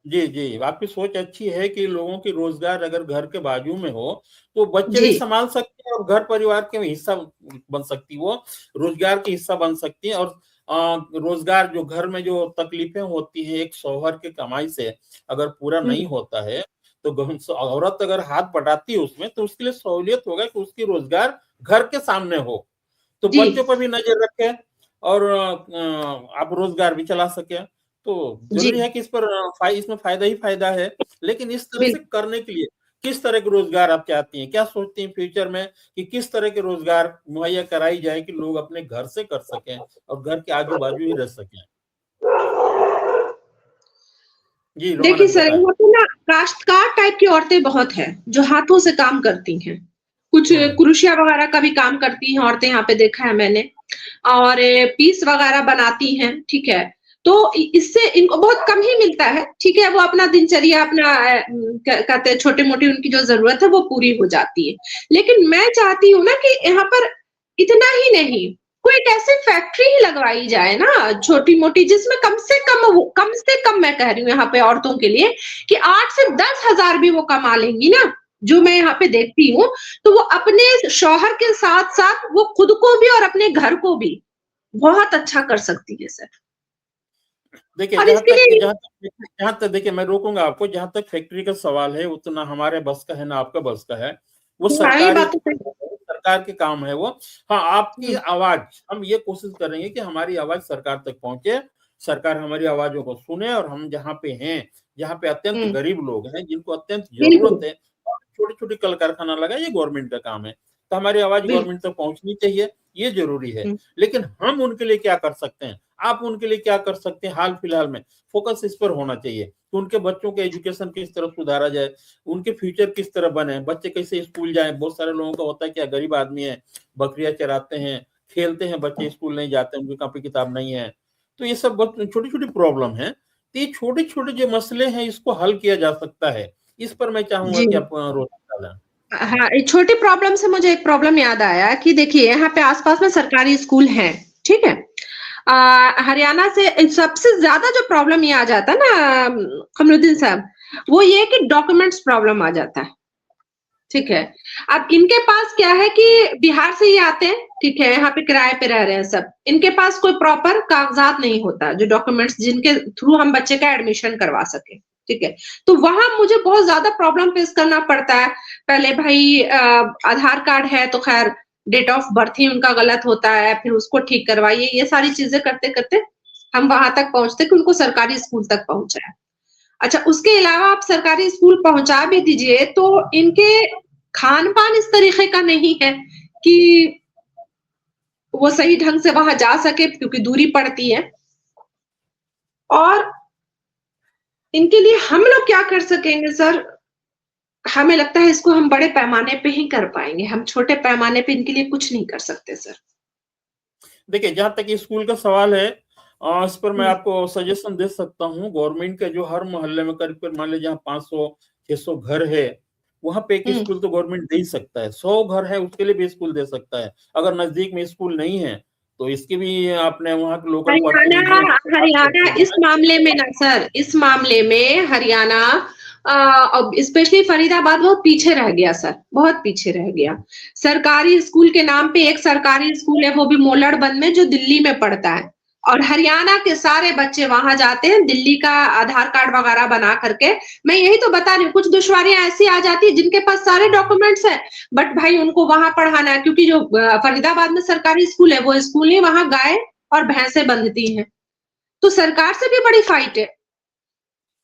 जी, आपकी सोच अच्छी है कि लोगों की रोजगार अगर घर के बाजू में हो तो बच्चे भी संभाल सकते हैं और घर परिवार के हिस्सा बन सकती, वो रोजगार के हिस्सा बन सकती है। और रोजगार जो घर में जो तकलीफें होती हैं एक शौहर के कमाई से अगर पूरा नहीं होता है, तो औरत अगर हाथ बटाती है उसमें, तो उसके लिए सहूलियत होगा कि उसकी रोजगार घर के सामने हो, तो बच्चों पर भी नजर रखे और आप रोजगार भी चला सके। तो जरूरी है कि इसमें फायदा ही फायदा है। लेकिन इस तरह से करने के लिए किस तरह के रोजगार आप चाहती हैं, क्या सोचती हैं फ्यूचर में कि किस तरह के रोजगार मुहैया कराई जाए कि लोग अपने घर से कर सकें और घर के आजू बाजू ही रह सकें? जी देखिए रोमानंद सर, बताएं। यहाँ पे ना काश्तकार टाइप की औरतें बहुत हैं, जो हाथों से काम करती हैं। कुछ क्रोशिया वगैरह का भी काम करती हैं औरतें, यहाँ पे देखा है मैंने। और पीस वगैरह बनाती हैं, ठीक है। तो इससे इनको बहुत कम ही मिलता है, ठीक है। वो अपना दिनचर्या अपना कहते हैं छोटी-मोटी उनकी जो ज़रूरत है वो पूरी हो जाती है। लेकिन मैं चाहती हूँ ना कि यहाँ पर इतना ही नहीं, कोई एक ऐसी फैक्ट्री ही लगवाई जाए ना छोटी-मोटी, जिसमें कम से कम मैं कह रही हूँ यहाँ पे औरतों के लिए कि 8 से 10,000 भी वो कमा लेंगी ना, जो मैं यहाँ पे देखती हूँ, तो वो अपने शौहर के साथ-साथ वो खुद को भी और अपने घर को भी बहुत अच्छा कर सकती है सर। देखिए और इसके लिए जहाँ तक देखिए मैं रोकूंगा आपको, जहाँ तक फैक्ट्री का सवाल है उतना हमारे बस का है ना आपका बस का है। वो हाँ, ये सरकारी बात तो सही है। सरकार के काम है वो। हाँ, आपकी हुँ, आवाज हम ये कोशिश करेंगे कि हमारी आवाज सरकार तक पहुंचे, सरकार हमारी आवाजों को सुने, और हम जहाँ पे हैं, जहाँ पे अत्यंत हुँ, गरीब लोग हैं जिनको अत्यंत बिल्कुल, जरूरत है, छोटी छोटी कल कारखाना लगा, ये गवर्नमेंट का काम है। तो हमारी आवाज बिल्कुल। गवर्नमेंट तक पहुंचनी चाहिए, ये जरूरी है। हुँ, लेकिन हम उनके लिए क्या कर सकते हैं, आप उनके लिए क्या कर सकते हैं, हाल फिलहाल में फोकस इस पर होना चाहिए कि उनके बच्चों के एजुकेशन किस तरह सुधारा जाए, उनके फ्यूचर किस तरह बने, बच्चे कैसे स्कूल जाएं। बहुत सारे लोगों का होता है क्या, गरीब आदमी है, बकरियां चराते हैं, खेलते हैं बच्चे, स्कूल नहीं जाते, उनकी कॉपी किताब नहीं है। तो ये सब बहुत छोटी छोटी प्रॉब्लम है। तो ये छोटे छोटे जो मसले हैं इसको हल किया जा सकता है। इस पर मैं चाहूंगा जी। कि आप रोशनी डालें। हाँ, एक छोटी प्रॉब्लम से मुझे एक प्रॉब्लम याद आया कि देखिए यहाँ पे आस-पास में सरकारी स्कूल हैं, ठीक है? हरियाणा से सबसे ज़्यादा जो प्रॉब्लम ये आ जाता है ना कमरुद्दीन साहब, वो ये है कि डॉक्यूमेंट्स प्रॉब्लम आ जाता है। ठीक है। अब इनके पास क्या है कि बिहार से ही आते हैं, ठीक है, यहाँ पे किराए पे रह रहे हैं सब। इनके पास कोई प्रॉपर कागज़ात नहीं होता, जो डॉक्यूमेंट्स जिनके थ्रू हम बच्चे का एडमिशन करवा सकें, ठीक है। तो वहाँ मुझे बहुत ज़्यादा प्रॉब्लम फेस करना पड़ता है। पहले भई आधार कार्ड है तो ख़ैर डेट ऑफ बर्थ ही उनका गलत होता है, फिर उसको ठीक करवाइए, ये सारी चीज़ें करते-करते हम वहाँ तक पहुँचते कि उनको सरकारी स्कूल तक पहुँचाएँ। अच्छा, उसके अलावा आप सरकारी स्कूल पहुँचा भी दीजिए, तो इनके खान-पान इस तरीके का नहीं है कि वो सही ढंग से वहाँ जा सके क्योंकि दूरी पड़ती है। और इनके लिए हम लोग क्या कर सकेंगे सर? हमें लगता है इसको हम बड़े पैमाने पे ही कर पाएँगे, हम छोटे पैमाने पे इनके लिए कुछ नहीं कर सकते सर। देखिए, जहाँ तक स्कूल का सवाल है, इस पर मैं हुँ, आपको सजेशन दे सकता हूँ। गवर्नमेंट के जो हर मोहल्ले में करीब-करीब मान लीजिए जहाँ 500-600 घर है, वहाँ पे एक हुँ। स्कूल तो गवर्नमेंट दे ही सकता है। 100 घर है उसके लिए भी स्कूल दे सकता है। अगर नज़दीक में स्कूल नहीं है, तो इसकी भी आपने वहाँ के लोकल हरियाणा प्रतिनिधियों से बात हरियाणा करके इस मामले में ना सर, इस मामले में हरियाणा अब स्पेशली फरीदाबाद बहुत पीछे रह गया सर, बहुत पीछे रह गया। सरकारी स्कूल के नाम पे एक सरकारी स्कूल है, वो भी मोलड़बंद में, जो दिल्ली में पड़ता है। और हरियाणा के सारे बच्चे वहाँ जाते हैं, दिल्ली का आधार कार्ड वगैरह बना करके। मैं यही तो बता रही हूँ, कुछ दुश्वारियाँ ऐसी आ जाती हैं, जिनके पास सारे डॉक्यूमेंट्स हैं, बट भाई उनको वहाँ पढ़ाना है, क्योंकि जो फरीदाबाद में सरकारी स्कूल है, वो स्कूल नहीं, वहाँ गाय और भैंसें बंधती हैं। तो सरकार से भी बड़ी फाइट है।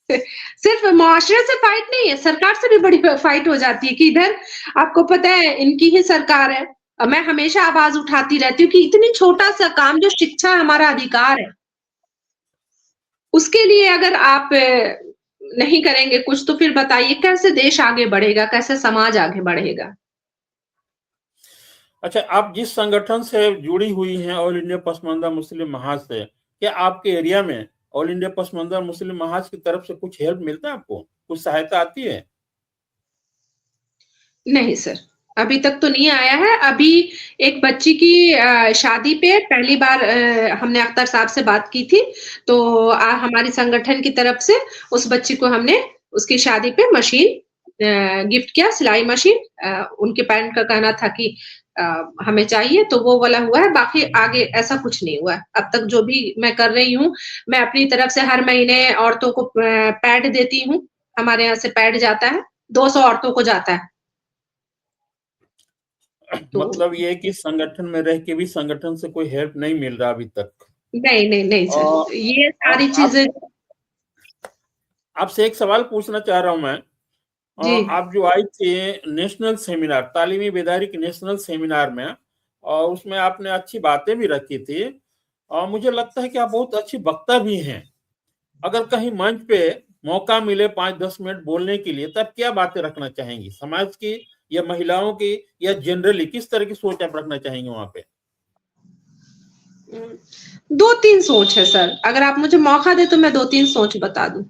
सिर्फ मुआशरे से फाइट नहीं है, सरकार से भी बड़ी फाइट हो जाती है कि इधर आपको पता है इनकी ही सरकार है। मैं हमेशा आवाज़ उठाती रहती हूँ कि इतनी छोटा-सा काम जो शिक्षा हमारा अधिकार है, उसके लिए अगर आप नहीं करेंगे कुछ, तो फिर बताइए कैसे देश आगे बढ़ेगा, कैसे समाज आगे बढ़ेगा? अच्छा, आप जिस संगठन से जुड़ी हुई हैं, ऑल इंडिया पसमानदा मुस्लिम महाज से, क्या आपके एरिया में ऑल इंडिया पसमानदा मुस्लिम महाज की तरफ से कुछ हेल्प मिलता है आपको? कुछ सहायता आती है? नहीं सर, अभी तक तो नहीं आया है। अभी एक बच्ची की शादी पे पहली बार हमने अख्तर साहब से बात की थी, तो हमारी संगठन की तरफ से उस बच्ची को हमने उसकी शादी पे मशीन गिफ्ट किया, सिलाई मशीन। उनके पेरेंट का कहना था कि हमें चाहिए, तो वो वाला हुआ है, बाकी आगे ऐसा कुछ नहीं हुआ है। अब तक जो भी मैं कर रही हूँ, मैं अपनी तरफ से हर महीने औरतों को पैड देती हूँ। हमारे यहाँ से पैड जाता है, 200 औरतों को जाता है। तो मतलब ये है कि संगठन में रह के भी संगठन से कोई हेल्प नहीं मिल रहा अभी तक। नहीं, नहीं, नहीं सर, और ये सारी अब आप चीज़ें आपसे एक सवाल पूछना चाह रहा हूं मैं। जी। आप जो आई थी नेशनल सेमिनार, तालीमी बेदारी के नेशनल सेमिनार में, और उसमें आपने अच्छी बातें भी रखी थी, और मुझे लगता है कि आप बहुत अच्छी वक्ता भी हैं। अगर कहीं मौका मिले 5-10 मिनट बोलने के लिए, तब क्या बातें रखना चाहेंगी, समाज की या महिलाओं की या जनरली किस तरह की सोच आप रखना चाहेंगे वहां पे? 2-3 सोच है सर, अगर आप मुझे मौका दे तो मैं 2-3 सोच बता दूं।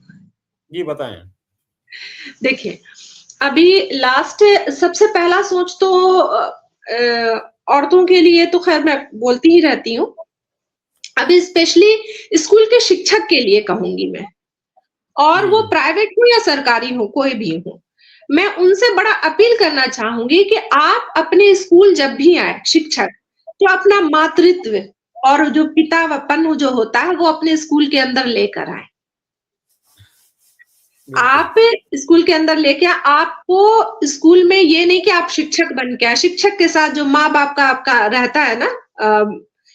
जी बताएं। देखिए, अभी लास्ट सबसे पहला सोच तो औरतों के लिए तो खैर मैं बोलती ही रहती हूँ। अभी स्पेशली स्कूल के शिक्षक के लिए कहूँगी मैं, और वो प्राइवेट हो या सरकारी हो, कोई भी हो। मैं उनसे बड़ा अपील करना चाहूँगी कि आप अपने स्कूल जब भी आए शिक्षक, तो अपना मातृत्व और जो पितापन जो होता है, वो अपने स्कूल के अंदर लेकर आएँ। आप स्कूल के अंदर लेके आपको स्कूल में ये नहीं कि आप शिक्षक बन के आए, शिक्षक के साथ जो माँ-बाप का आपका रहता है ना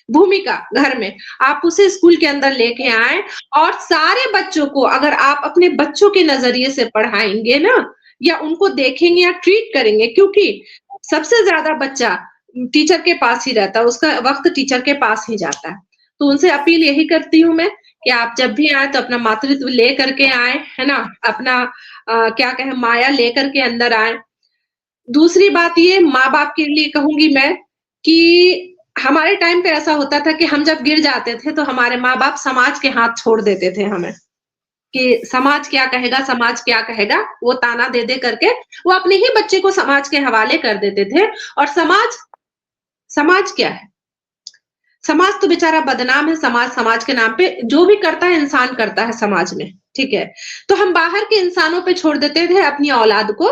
भूमिका घर में, आप उसे स्कूल के अंदर लेके आएँ और सारे बच्चों को अगर आप अपने बच्चों के नज़रिए से पढ़ाएँगे ना, या उनको देखेंगे या ट्रीट करेंगे, क्योंकि सबसे ज़्यादा बच्चा टीचर के पास ही रहता है, उसका वक़्त टीचर के पास ही जाता है। तो उनसे अपील यही करती हूँ मैं कि आप जब भी आएँ तो अपना मातृत्व लेकर के आएँ, है ना? अपना क्या कहें माया लेकर के अंदर आएँ। दूसरी बात ये माँ-बाप के लिए कहूँगी मैं कि हमारे टाइम पे ऐसा होता था कि हम जब गिर जाते थे तो हमारे माँ-बाप समाज के हाथ छोड़ देते थे हमें, कि समाज क्या कहेगा, वो ताना दे-दे करके वो अपने ही बच्चे को समाज के हवाले कर देते थे और समाज क्या है? समाज तो बेचारा बदनाम है, समाज के नाम पे जो भी करता है इंसान करता है समाज में, ठीक है? तो हम बाहर के इंसानों पे छोड़ देते थे अपनी औलाद को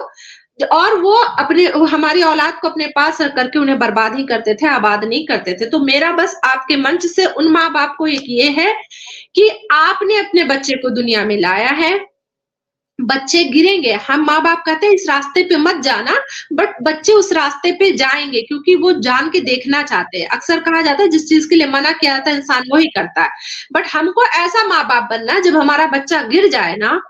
और वो हमारी औलाद को अपने पास रख करके उन्हें बर्बाद ही करते थे, आबाद नहीं करते थे। तो मेरा बस आपके मंच से उन माँ-बाप को एक ये है कि आपने अपने बच्चे को दुनिया में लाया है, बच्चे गिरेंगे, हम माँ-बाप कहते हैं इस रास्ते पे मत जाना, बट बच्चे उस रास्ते पे जाएँगे क्योंकि वो जान के देखना चाहते हैं। अक्सर कहा जाता है जिस चीज़ के लिए मना किया जाता है इंसान वही करता है। बट हमको ऐसा माँ-बाप बनना है जब हमारा बच्चा गिर जाए ना,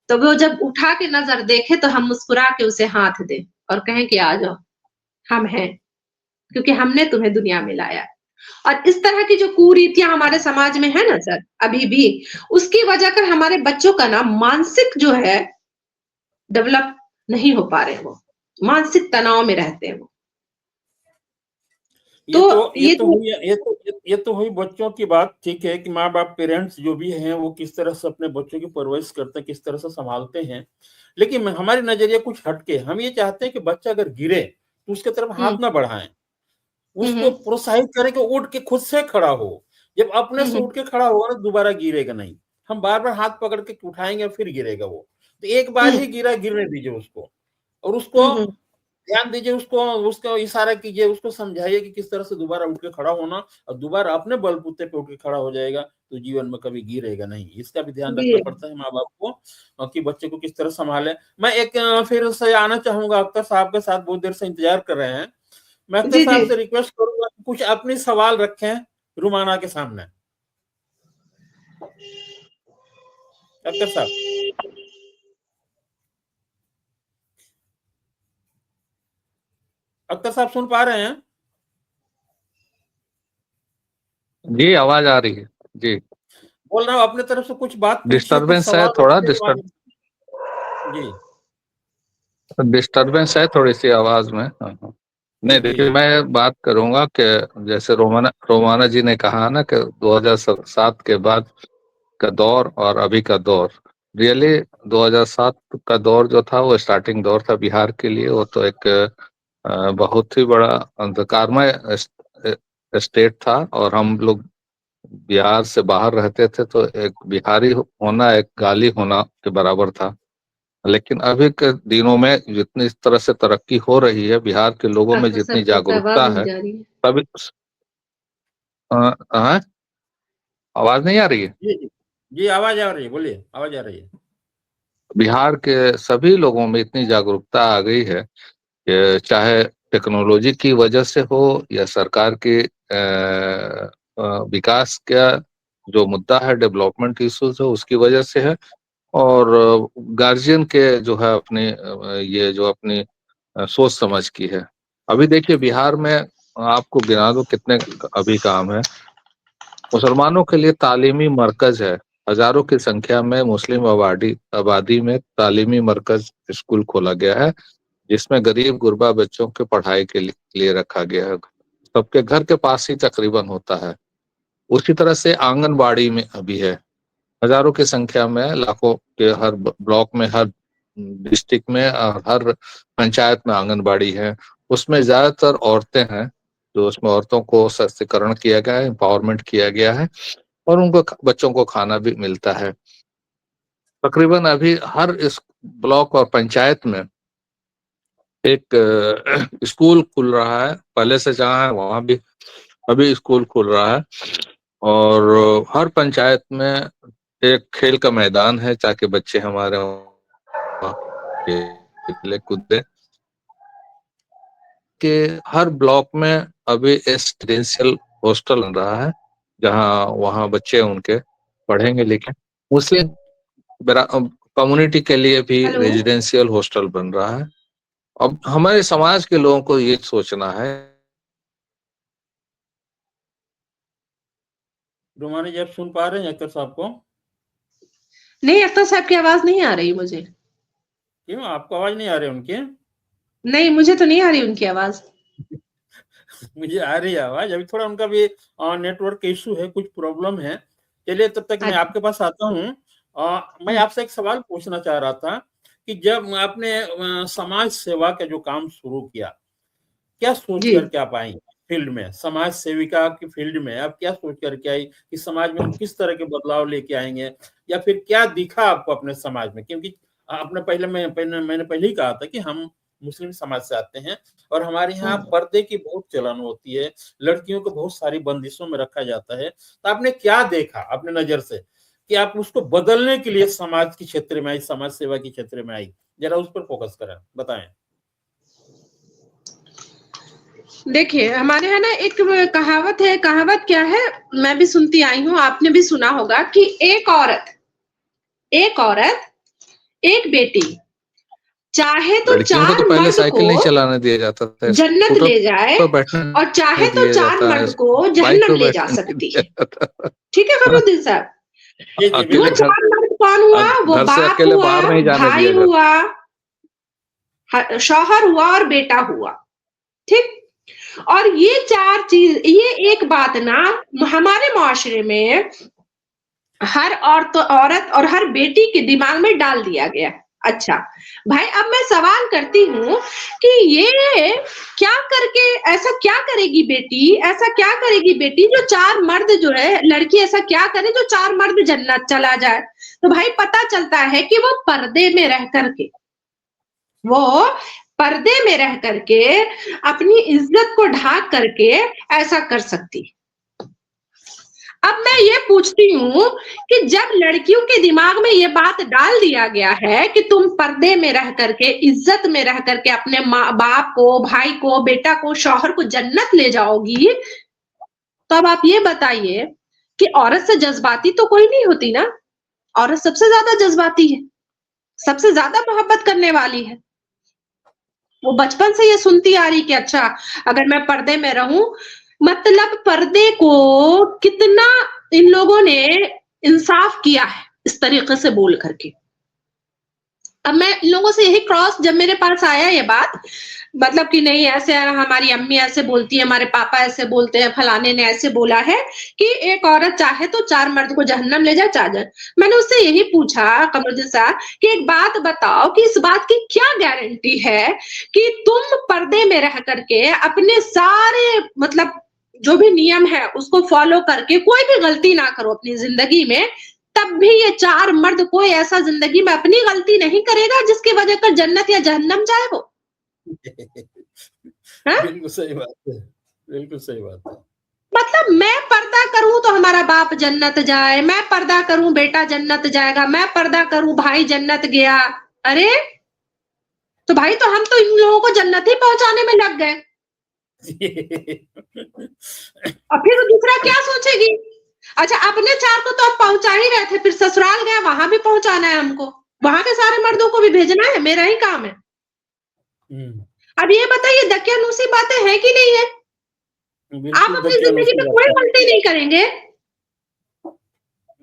तो वो जब उठा के नज़र देखे तो हम मुस्कुरा के उसे हाथ दें और कहें कि आ जाओ, हम हैं, क्योंकि हमने तुम्हें दुनिया में लाया है। और इस तरह की जो कुरीतियाँ हमारे समाज में है ना सर, अभी भी, उसकी वजह कर हमारे बच्चों का ना मानसिक जो है डेवलप नहीं हो पा रहे वो, मानसिक तनाव में रहते हैं वो। ये तो हुई बच्चों की बात, ठीक है कि माँ-बाप पेरेंट्स जो भी हैं वो किस तरह से अपने बच्चों की परवरिश करते हैं, किस तरह से संभालते हैं। लेकिन हमारे नज़रिए कुछ हटके हम ये चाहते हैं कि बच्चा अगर गिरे तो उसके तरफ हाथ ना बढ़ाएं, उसको प्रोत्साहित करें कि उठ के खुद से खड़ा हो। जब अपने से उठ के खड़ा होगा ना दोबारा गिरेगा नहीं। हम बार-बार हाथ पकड़ के उठाएंगे फिर गिरेगा वो। तो एक बार ही गिरा, गिरने दीजिए उसको और उसको ध्यान दीजिए, उसको इशारा कीजिए, उसको समझाइए कि किस तरह से दोबारा उठ के खड़ा होना और दोबारा अपने बलबूते पे उठ के खड़ा हो जाएगा तो जीवन में कभी गिरेगा नहीं। इसका भी ध्यान रखना पड़ता है माँ-बाप को कि बच्चे को किस तरह संभालें। मैं एक फिर से आना चाहूँगा, अख्तर साहब के साथ बहुत देर से इंतजार कर रहे हैं। मैं अख्तर साहब से रिक्वेस्ट करूँगा कि कुछ अपने सवाल रखें रुमाना के सामने। अख्तर साहब। अख्तर साहब सुन पा रहे हैं? जी आवाज आ रही है जी। बोल रहा हूँ अपने तरफ से कुछ बात पूछिए, डिस्टरबेंस है थोड़ा, जी डिस्टरबेंस है थोड़ी सी आवाज में। हाँ। नहीं देखिए मैं बात करूंगा कि जैसे रोमाना जी ने कहा ना कि 2007 के बाद का दौर और अभी का दौर, रियली 2007 का दौर जो था वो स्टार्टिंग दौर था बिहार के लिए। वो तो एक बहुत ही बड़ा अंधकारमय स्टेट था और हम लोग बिहार से बाहर रहते थे तो एक बिहारी होना एक गाली होना के बराबर था। लेकिन अभी के दिनों में जितनी इस तरह से तरक्की हो रही है, बिहार के लोगों में जितनी जागरूकता है, तभी आवाज नहीं आ रही है? जी आवाज आ रही है, बोलिए, आवाज आ रही है। बिहार के सभी लोगों में इतनी जागरूकता आ गई है कि चाहे टेक्नोलॉजी की वजह से हो या सरकार के विकास का जो मुद्दा है, डेवलपमेंट इश्यूज है उसकी वजह से है, और गार्जियन के जो है अपनी ये जो अपनी सोच समझ की है। अभी देखिए बिहार में आपको गिना दो कितने अभी काम है। मुसलमानों के लिए तालीमी मरकज है हजारों की संख्या में मुस्लिम आबादी में तालीमी मरकज स्कूल खोला गया है, जिसमें गरीब गुरबा बच्चों के पढ़ाई के लिए रखा गया है। सबके घर के पास ही तकरीबन होता है। उसी तरह से आंगनबाड़ी में अभी है, हजारों की संख्या में, लाखों के हर ब्लॉक में, हर डिस्ट्रिक्ट में और हर पंचायत में आंगनबाड़ी है। उसमें ज्यादातर औरतें हैं, जो उसमें औरतों को सशक्तिकरण किया गया है, एम्पावरमेंट किया गया है, और उनको बच्चों को खाना भी मिलता है। तकरीबन अभी हर इस ब्लॉक और पंचायत में एक स्कूल खुल रहा है। पहले से जहाँ है वहां भी अभी स्कूल खुल रहा है, और हर पंचायत में एक खेल का मैदान है, ताकि बच्चे हमारे वहाँ खेले कूदे। के हर ब्लॉक में अभी रेजिडेंशियल हॉस्टल बन रहा है, जहाँ वहाँ बच्चे उनके पढ़ेंगे लिखें। मुस्लिम कम्युनिटी के लिए भी हेलो। रेजिडेंशियल हॉस्टल बन रहा है। अब हमारे समाज के लोगों को ये सोचना है। रुमानी जी, आप सुन पा रहे हैं अख्तर साहब को? नहीं, अख्तर साहब की आवाज नहीं आ रही मुझे। क्यों, आपको आवाज नहीं आ रही उनकी? नहीं, मुझे तो नहीं आ रही उनकी आवाज। मुझे आ रही है आवाज। अभी थोड़ा उनका भी नेटवर्क इशू है, कुछ प्रॉब्लम है। चलिए, तब तक मैं अच्छा। आपके पास आता हूँ। मैं आपसे एक सवाल पूछना चाह रहा था कि जब आपने समाज सेवा का जो काम शुरू किया, क्या सोच जी। करके आप आई फील्ड में? समाज सेविका की फील्ड में आप क्या सोच करके आई कि समाज में हम किस तरह के बदलाव लेके आएंगे, या फिर क्या दिखा आपको अपने समाज में? क्योंकि आपने मैंने पहले ही कहा था कि हम मुस्लिम समाज से आते हैं, और हमारे यहाँ पर्दे की बहुत चलन होती है, लड़कियों को बहुत सारी बंदिशों में रखा जाता है। तो आपने क्या देखा अपने नजर से कि आप उसको बदलने के लिए समाज के क्षेत्र में आई, समाज सेवा के क्षेत्र में आई? जरा उस पर फोकस करें, बताएं। देखिए, हमारे यहाँ ना एक कहावत है। कहावत क्या है, मैं भी सुनती आई हूँ, आपने भी सुना होगा कि एक औरत, एक बेटी, चाहे तो लड़कियों को तो 4 पहले मर्द साइकिल नहीं को चलाने दिया जाता था, जन्नत स्कूटर ले जाए, पर बैठने और चाहे नहीं तो दिया 4 जाता है, मर्द को बाइक जहन्नम पे ले जा बैठने नहीं सकती दिया है। जाता था। ठीक है कमरुद्दीन साहब? जी जी, वो अकेले बिल्कुल। घर 4 मर्द कौन हुआ? वो घर से बाप अकेले हुआ, बाहर नहीं जाने भाई दिया जाता। हुआ, शौहर हुआ और बेटा हुआ। ठीक? और ये 4 चीज, ये एक बात ना हमारे मुआशरे में हर औरत और हर बेटी के दिमाग में डाल दिया गया। अच्छा भाई, अब मैं सवाल करती हूँ कि ये क्या करके, ऐसा क्या करेगी बेटी, ऐसा क्या करेगी बेटी जो 4 मर्द, जो है लड़की ऐसा क्या करे जो 4 मर्द जन्नत चला जाए? तो भाई पता चलता है कि वो पर्दे में रह करके, अपनी इज्जत को ढाक करके ऐसा कर सकती। अब मैं ये पूछती हूँ कि जब लड़कियों के दिमाग में ये बात डाल दिया गया है कि तुम पर्दे में रह करके, इज्जत में रह करके अपने माँ बाप को, भाई को, बेटा को, शौहर को जन्नत ले जाओगी, तो अब आप ये बताइए कि औरत से जज्बाती तो कोई नहीं होती ना? औरत सबसे ज्यादा जज्बाती है, सबसे ज्यादा मोहब्बत करने वाली है। वो बचपन से ये सुनती आ रही कि अच्छा, अगर मैं पर्दे में रहूं, मतलब पर्दे को कितना इन लोगों ने इंसाफ किया है इस तरीके से बोल करके। अब मैं इन लोगों से यही क्रॉस, जब मेरे पास आया ये बात, मतलब कि नहीं ऐसे, हमारी अम्मी ऐसे बोलती है, हमारे पापा ऐसे बोलते हैं, फलाने ने ऐसे बोला है कि एक औरत चाहे तो 4 मर्द को जहन्नम ले जाए, चाहे। मैंने उससे यही पूछा, कमरुद्दीन साहब, कि एक बात बताओ कि इस बात की क्या गारंटी है कि तुम पर्दे में रह करके अपने सारे, मतलब जो भी नियम है उसको फॉलो करके कोई भी गलती ना करो अपनी जिंदगी में, तब भी ये 4 मर्द कोई ऐसा जिंदगी में अपनी गलती नहीं करेगा जिसकी वजह कर जन्नत या जहन्नम जाए वो? हाँ? बिल्कुल सही बात है, बिल्कुल सही बात है। मतलब मैं पर्दा करूं तो हमारा बाप जन्नत जाए, मैं पर्दा करूं बेटा जन्नत जाएगा, मैं पर्दा करूं भाई जन्नत गया। अरे तो भाई, तो हम तो इन लोगों को जन्नत ही पहुंचाने में लग गए, और फिर दूसरा क्या सोचेगी? अच्छा, अपने 4 को तो अब पहुंचा ही रहे थे, फिर ससुराल गए, वहां भी पहुंचाना है हमको, वहां के सारे मर्दों को भी भेजना है, मेरा ही काम है। अब ये बताइए, दकियानूसी बातें हैं कि नहीं है? आप बिल्कुल अपनी जिंदगी में कोई गलती नहीं करेंगे,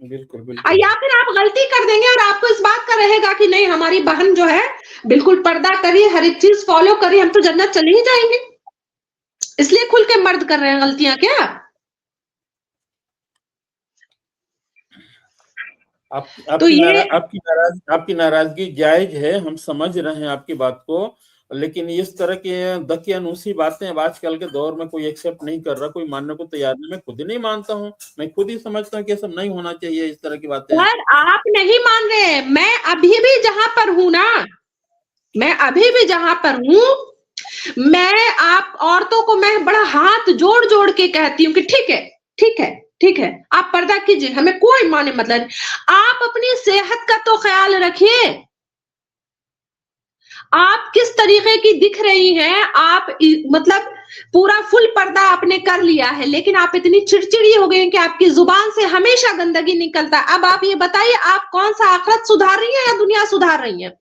बिल्कुल या बिल्कुल फिर आप गलती कर देंगे और आपको इस बात का रहेगा कि नहीं हमारी बहन जो है बिल्कुल पर्दा करिए, हर एक चीज फॉलो करिए, हम तो जन्नत चले ही जाएंगे, इसलिए खुल के मर्द कर रहे हैं गलतियां क्या? तो ये आपकी नाराजगी जायज है, हम समझ रहे हैं आपकी बात को, लेकिन इस तरह के दकियानूसी बातें अब आजकल के दौर में कोई एक्सेप्ट नहीं कर रहा, कोई मानने को तैयार नहीं। मैं खुद ही नहीं मानता हूँ, मैं खुद ही समझता हूँ कि ये सब नहीं होना चाहिए, इस तरह की बातें। सर आप नहीं मान रहे, मैं अभी भी जहां पर हूं ना, मैं अभी भी जहां पर हूं, मैं आप औरतों को मैं बड़ा हाथ जोड़ जोड़ के कहती हूँ कि ठीक है, ठीक है, ठीक है, आप पर्दा कीजिए, हमें कोई माने मतलब नहीं। आप अपनी सेहत का तो ख्याल रखिए, आप किस तरीके की दिख रही हैं, आप मतलब पूरा फुल पर्दा आपने कर लिया है, लेकिन आप इतनी चिड़चिड़ी हो गई कि आपकी जुबान से हमेशा गंदगी निकलता है। अब आप ये बताइए, आप कौन सा आखिरत सुधार रही हैं या दुनिया सुधार रही हैं?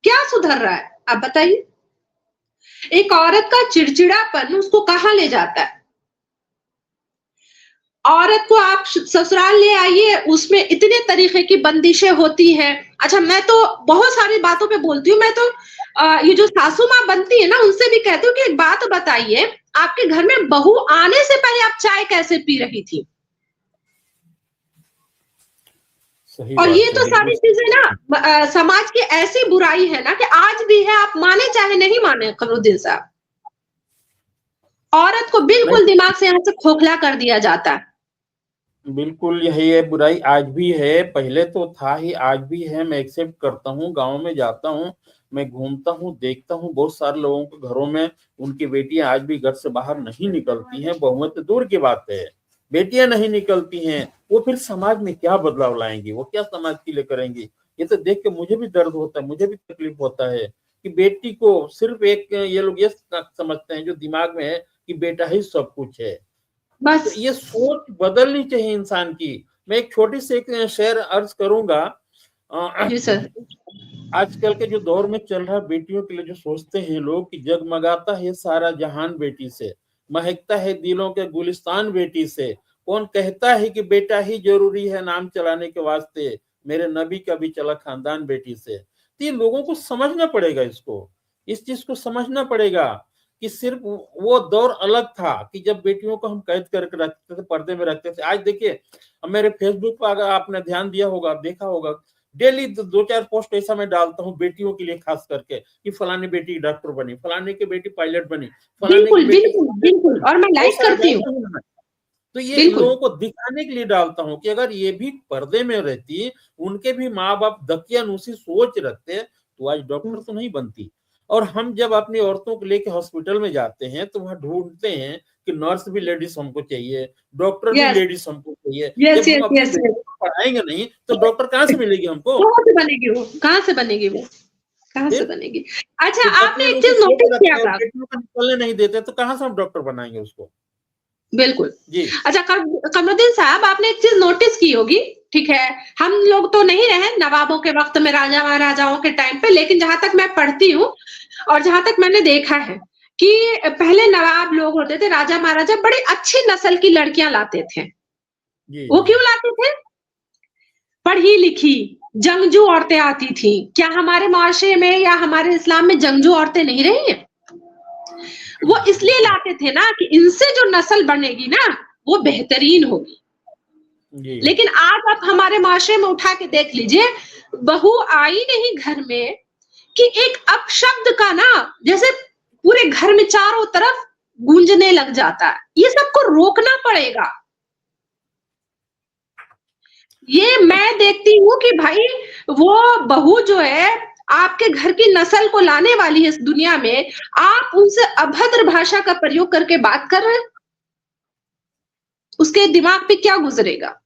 क्या सुधर रहा है आप बताइए? एक औरत का चिड़चिड़ापन उसको कहां ले जाता है? औरत को आप ससुराल ले आइए, उसमें इतने तरीके की बंदिशें होती हैं। अच्छा, मैं तो बहुत सारी बातों पे बोलती हूँ, मैं तो ये जो सासू माँ बनती है ना, उनसे भी कहती हूँ कि एक बात बताइए, आपके घर में बहू आने से पहले आप चाय कैसे पी रही थी? सही और ये बात है, तो बिल्कुल। सारी चीजें ना समाज की ऐसी बुराई है ना कि आज भी है, आप माने चाहे नहीं माने कमरुद्दीन साहब, औरत को बिल्कुल नहीं, दिमाग से यहाँ से खोखला कर दिया जाता है। बिल्कुल यही है, बुराई आज भी है, पहले तो था ही, आज भी है। मैं एक्सेप्ट करता हूँ, गांव में जाता हूँ, मैं घूमता हूँ, देखता हूँ, बहुत सारे लोगों के घरों में उनकी बेटियां आज भी घर से बाहर नहीं निकलती हैं। बहुएं तो दूर की बात है, बेटियां नहीं निकलती हैं। वो फिर समाज में क्या बदलाव लाएंगी, वो क्या समाज के लिए करेंगी? ये तो देख के मुझे भी दर्द होता है, मुझे भी तकलीफ होता है कि बेटी को सिर्फ एक, ये लोग ये समझते हैं जो दिमाग में है कि बेटा ही सब कुछ है। तो बस। ये सोच बदलनी चाहिए इंसान की। मैं एक छोटी सी एक शेर अर्ज करूंगा। जी सर। आजकल के जो दौर में चल रहा है, बेटियों के लिए जो सोचते हैं लोग कि जगमगाता है सारा जहान बेटी से, महकता है दिलों के गुलिस्तान बेटी से, कौन कहता है कि बेटा ही जरूरी है नाम चलाने के वास्ते, मेरे नबी का भी चला खानदान बेटी से। तो ये लोगों को समझना पड़ेगा, इसको, इस चीज को समझना पड़ेगा कि सिर्फ वो दौर अलग था कि जब बेटियों को हम कैद करके रखते थे, पर्दे में रखते थे। आज देखिए, अब मेरे फेसबुक पर अगर आपने ध्यान दिया होगा, देखा होगा, डेली दो चार पोस्ट ऐसा मैं डालता हूँ बेटियों के लिए, खास करके कि फलानी बेटी डॉक्टर बनी, फलाने की बेटी पायलट बनी, फलाने की बिल्कुल बेटी, बिल्कुल बिल्कुल, और मैं बहुत लाइक सारे करती हूँ। डालता हूँ मैं। तो ये इन बिल्कुल। लोगों को दिखाने के लिए डालता हूँ कि अगर ये भी पर्दे में रहती, उनके भी माँ बाप दकियानूसी सोच रखते, तो आज डॉक्टर तो नहीं बनती। और हम जब अपनी औरतों को लेके हॉस्पिटल में जाते हैं तो वहां ढूंढते हैं कि नर्स भी लेडीज हमको चाहिए, डॉक्टर भी यस लेडीज हमको चाहिए। यस जब हम यस अपनी यस यस। बेटियों को पढ़ाएंगे नहीं तो डॉक्टर कहाँ से मिलेगी हमको? कहाँ से बनेगी वो, कहाँ से बनेगी वो, कहाँ से फिर बनेगी? अच्छा, जब आपने एक दकियानूसी चीज सोच नोटिस किया रखते हैं और था? बेटियों को निकलने नहीं देते, तो कहाँ से हम डॉक्टर बनाएंगे उसको? बिल्कुल। जी अच्छा, कमरुद्दीन साहब, आपने एक चीज नोटिस की होगी, ठीक है, हम लोग तो नहीं रहे नवाबों के वक्त में, राजा महाराजाओं के टाइम पे, लेकिन जहां तक मैं पढ़ती हूँ और जहां तक मैंने देखा है कि पहले नवाब लोग होते थे, राजा महाराजा बड़ी अच्छी नस्ल की लड़कियां लाते थे। जी वो जी क्यों लाते थे? पढ़ी लिखी जंगजू औरतें आती थी। क्या हमारे माशरे में या हमारे इस्लाम में जंगजू औरतें नहीं रही हैं? वो इसलिए बिल्कुल। लाते थे ना कि इनसे जो नस्ल बनेगी ना, वो बेहतरीन होगी। जी लेकिन आज आप हमारे माशरे में उठा के देख लीजिए, बहू आई नहीं घर में कि एक अपशब्द का ना, जैसे पूरे घर में चारों तरफ गूंजने लग जाता है। ये सबको रोकना पड़ेगा। ये मैं देखती हूँ कि भाई वो बहू जो है आपके घर की नस्ल को लाने वाली है इस दुनिया में, आप उनसे अभद्र भाषा का प्रयोग करके बात कर रहे हैं, उसके दिमाग पे क्या गुजरेगा?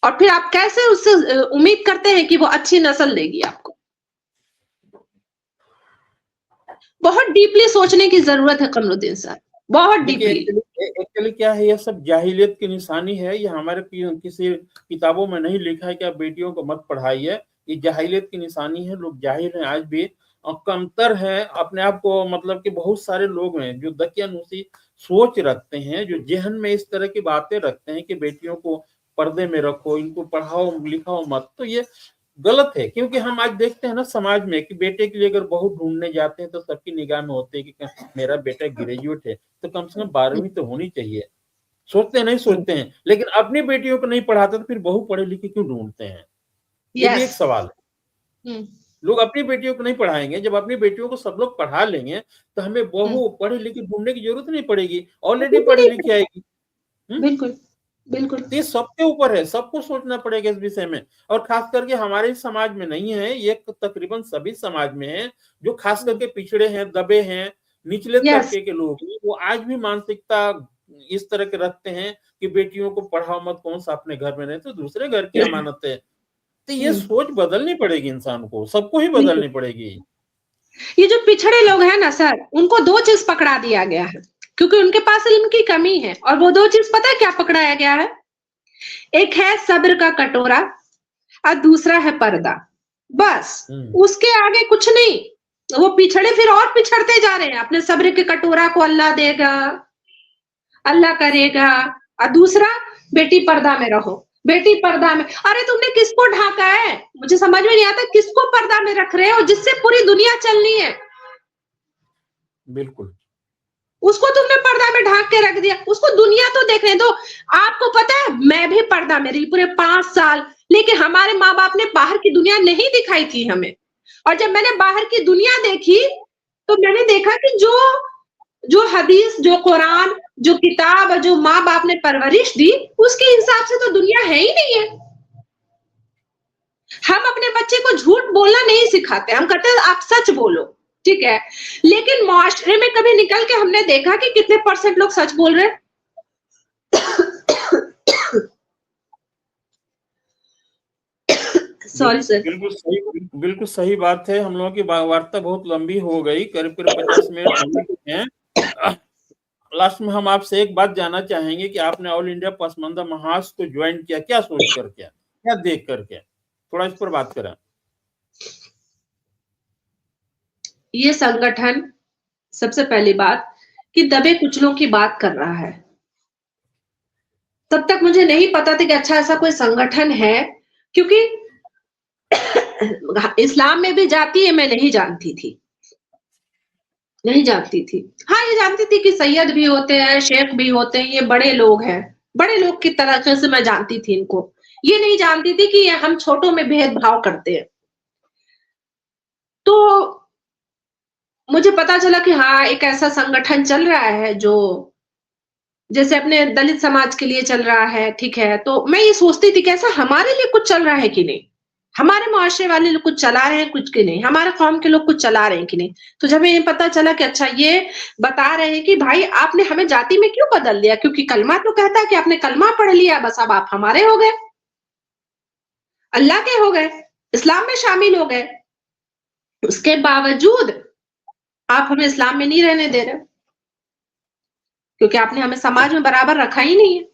और फिर आप कैसे उससे उम्मीद करते हैं कि वो अच्छी नस्ल देगी आपको? बहुत डीपली सोचने की जरूरत है कमरुद्दीन साहब, बहुत देखिए, डीपली। एक्चुअली क्या है, ये सब जाहिलियत की निशानी है। ये हमारे किसी किताबों में नहीं लिखा है कि आप बेटियों को मत पढ़ाइए, ये जाहिलियत की निशानी है। लोग जाहिल हैं आज भी, कमतर है, अपने आप को मतलब कि बहुत सारे लोग हैं जो दकियानूसी सोच रखते हैं, जो जहन में इस तरह की बातें रखते हैं कि बेटियों को पर्दे में रखो, इनको पढ़ाओ लिखाओ मत, तो ये गलत है। क्योंकि हम आज देखते हैं ना समाज में कि बेटे के लिए अगर बहू ढूंढने जाते हैं तो सबकी निगाह में होते हैं कि मेरा बेटा ग्रेजुएट है तो कम से कम 12वीं तो होनी चाहिए, सोचते नहीं सोचते हैं। लेकिन अपनी बेटियों को नहीं पढ़ाते तो फिर बहू पढ़े लिखे क्यों ढूंढते हैं, ये भी एक सवाल है। लोग अपनी बेटियों को नहीं पढ़ाएंगे, जब अपनी बेटियों को सब लोग पढ़ा लेंगे तो हमें बहू पढ़े लिखे ढूंढने की जरूरत नहीं पड़ेगी, ऑलरेडी पढ़ी लिखी आएगी। बिल्कुल बिल्कुल, ये सबके ऊपर है, सबको सोचना पड़ेगा इस विषय में। और खास करके हमारे समाज में नहीं है, ये तकरीबन सभी समाज में है, जो खास करके पिछड़े हैं, दबे हैं, निचले तबके के लोग, वो आज भी मानसिकता इस तरह के रखते हैं कि बेटियों को पढ़ाओ मत, कौन सा अपने घर में रहे तो दूसरे घर की अमानत है। तो ये सोच बदलनी पड़ेगी, इंसान को, सबको ही बदलनी पड़ेगी। ये जो पिछड़े लोग हैं ना सर, उनको दो चीज पकड़ा दिया गया है क्योंकि उनके पास इल्म की कमी है, और वो दो चीज पता है क्या पकड़ाया गया है? एक है सब्र का कटोरा और दूसरा है पर्दा, बस उसके आगे कुछ नहीं। वो पिछड़े फिर और पिछड़ते जा रहे हैं, अपने सब्र के कटोरा को अल्लाह देगा, अल्लाह करेगा, और दूसरा बेटी पर्दा में रहो, बेटी पर्दा में। अरे तुमने किसको ढाका है? मुझे समझ में नहीं आता किसको पर्दा में रख रहे हो जिससे पूरी दुनिया चलनी है। बिल्कुल, उसको तुमने पर्दा में ढाक के रख दिया, उसको दुनिया तो देखने दो। आपको पता है मैं भी पर्दा में रही पूरे 5 साल, लेकिन हमारे माँ बाप ने बाहर की दुनिया नहीं दिखाई थी हमें। और जब मैंने बाहर की दुनिया देखी तो मैंने देखा कि जो हदीस, जो कुरान, जो किताब, जो माँ बाप ने परवरिश दी, उसके हिसाब से तो दुनिया है ही नहीं है। हम अपने बच्चे को झूठ बोलना नहीं सिखाते, हम कहते हैं आप सच बोलो, ठीक है। लेकिन मुआशरे में कभी निकल के हमने देखा कि कितने % लोग सच बोल रहे हैं? Sorry sir. बिल्कुल सही बात है। हम लोगों की वार्ता बहुत लंबी हो गई, करीब 50 मिनट हैं। लास्ट में हम आपसे एक बात जानना चाहेंगे कि आपने ऑल इंडिया पसमानदा महाज को ज्वाइन किया, क्या सोच कर, क्या देख करके, थोड़ा इस पर बात करें। ये संगठन सबसे पहली बात कि दबे कुचलों की बात कर रहा है। तब तक मुझे नहीं पता था कि अच्छा ऐसा कोई संगठन है, क्योंकि इस्लाम में भी जाती है मैं नहीं जानती थी, नहीं जानती थी। हाँ, ये जानती थी कि सैयद भी होते हैं, शेख भी होते हैं, ये बड़े लोग हैं, बड़े लोग की तरह से मैं जानती थी इनको। ये नहीं जानती थी कि हम छोटों में भेदभाव करते हैं। तो मुझे पता चला कि हाँ, एक ऐसा संगठन चल रहा है जो जैसे अपने दलित समाज के लिए चल रहा है, ठीक है। तो मैं ये सोचती थी कि ऐसा हमारे लिए कुछ चल रहा है कि नहीं, हमारे मुआशरे वाले लोग कुछ चला रहे हैं कुछ की नहीं, हमारे कौम के लोग कुछ चला रहे हैं कि नहीं। तो जब ये पता चला कि अच्छा ये बता रहे हैं कि भाई आपने हमें जाति में क्यों बदल दिया, क्योंकि कलमा तो कहता है कि आपने कलमा पढ़ लिया, बस अब आप हमारे हो गए, अल्लाह के हो गए, इस्लाम में शामिल हो गए। उसके बावजूद आप हमें इस्लाम में नहीं रहने दे रहे, क्योंकि आपने हमें समाज में बराबर रखा ही नहीं है।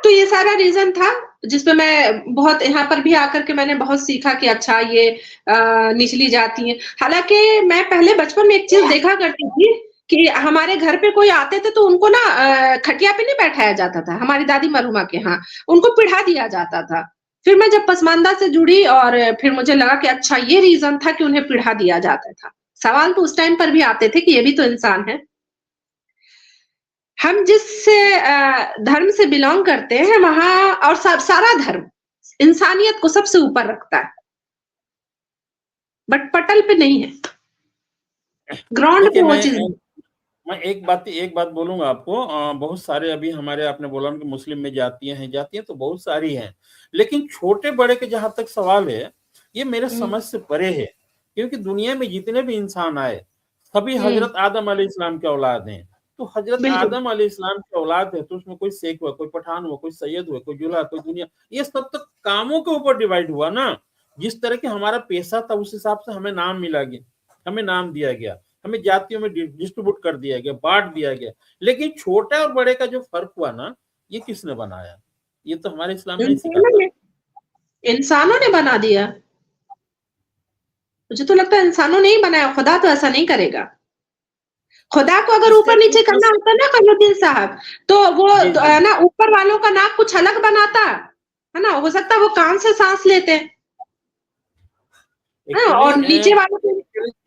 तो ये सारा रीजन था जिसपे मैं बहुत, यहाँ पर भी आकर के मैंने बहुत सीखा कि अच्छा ये निचली जाती है। हालांकि मैं पहले बचपन में एक चीज देखा करती थी कि हमारे घर पे कोई आते थे तो उनको ना खटिया पे नहीं बैठाया जाता था, हमारी दादी मरहुमा के यहाँ उनको पिढ़ा दिया जाता था। फिर मैं जब पसमानदा से जुड़ी और फिर मुझे लगा कि अच्छा ये रीजन था कि उन्हें पिढ़ा दिया जाता था। सवाल तो उस टाइम पर भी आते थे कि ये भी तो इंसान है। हम जिस धर्म से बिलोंग करते हैं वहां, और सारा धर्म इंसानियत को सबसे ऊपर रखता है, बट पटल पे नहीं है, ग्राउंड पे वो चीज। मैं एक बात बोलूंगा आपको। बहुत सारे अभी हमारे, आपने बोला कि मुस्लिम में जातियां तो बहुत सारी हैं, लेकिन छोटे बड़े के जहां तक सवाल है ये मेरे समझ से परे है। क्योंकि दुनिया में जितने भी इंसान आए सभी हजरत आदम अलैहिस्सलाम के औलाद हैं। तो हजरत आदम अलैहिस्सलाम के औलाद है तो उसमें कोई शेख हुआ, कोई पठान हुआ, कोई सैयद हुआ, कोई जुल्हा, कोई दुनिया, ये सब तो कामों के ऊपर डिवाइड हुआ ना। जिस तरह के हमारा पेशा था उस हिसाब से हमें नाम मिला गया, हमें नाम दिया गया, हमें जातियों में डिस्ट्रीब्यूट कर दिया गया, बांट दिया गया। लेकिन छोटा और बड़े का जो फर्क हुआ ना, ये किसने बनाया? ये तो हमारे इस्लाम नहीं सिखाता, इंसानों ने बना दिया। मुझे तो लगता है इंसानों ने ही बनाया, खुदा तो ऐसा नहीं करेगा। खुदा को अगर ऊपर नीचे स्टेटमेंट करना होता ना कमरुद्दीन साहब, तो वो जी जी है ना ऊपर वालों का नाक कुछ अलग बनाता, है ना, हो सकता है वो कान से सांस लेते हैं, हाँ, एक्चुअली और नीचे वालों को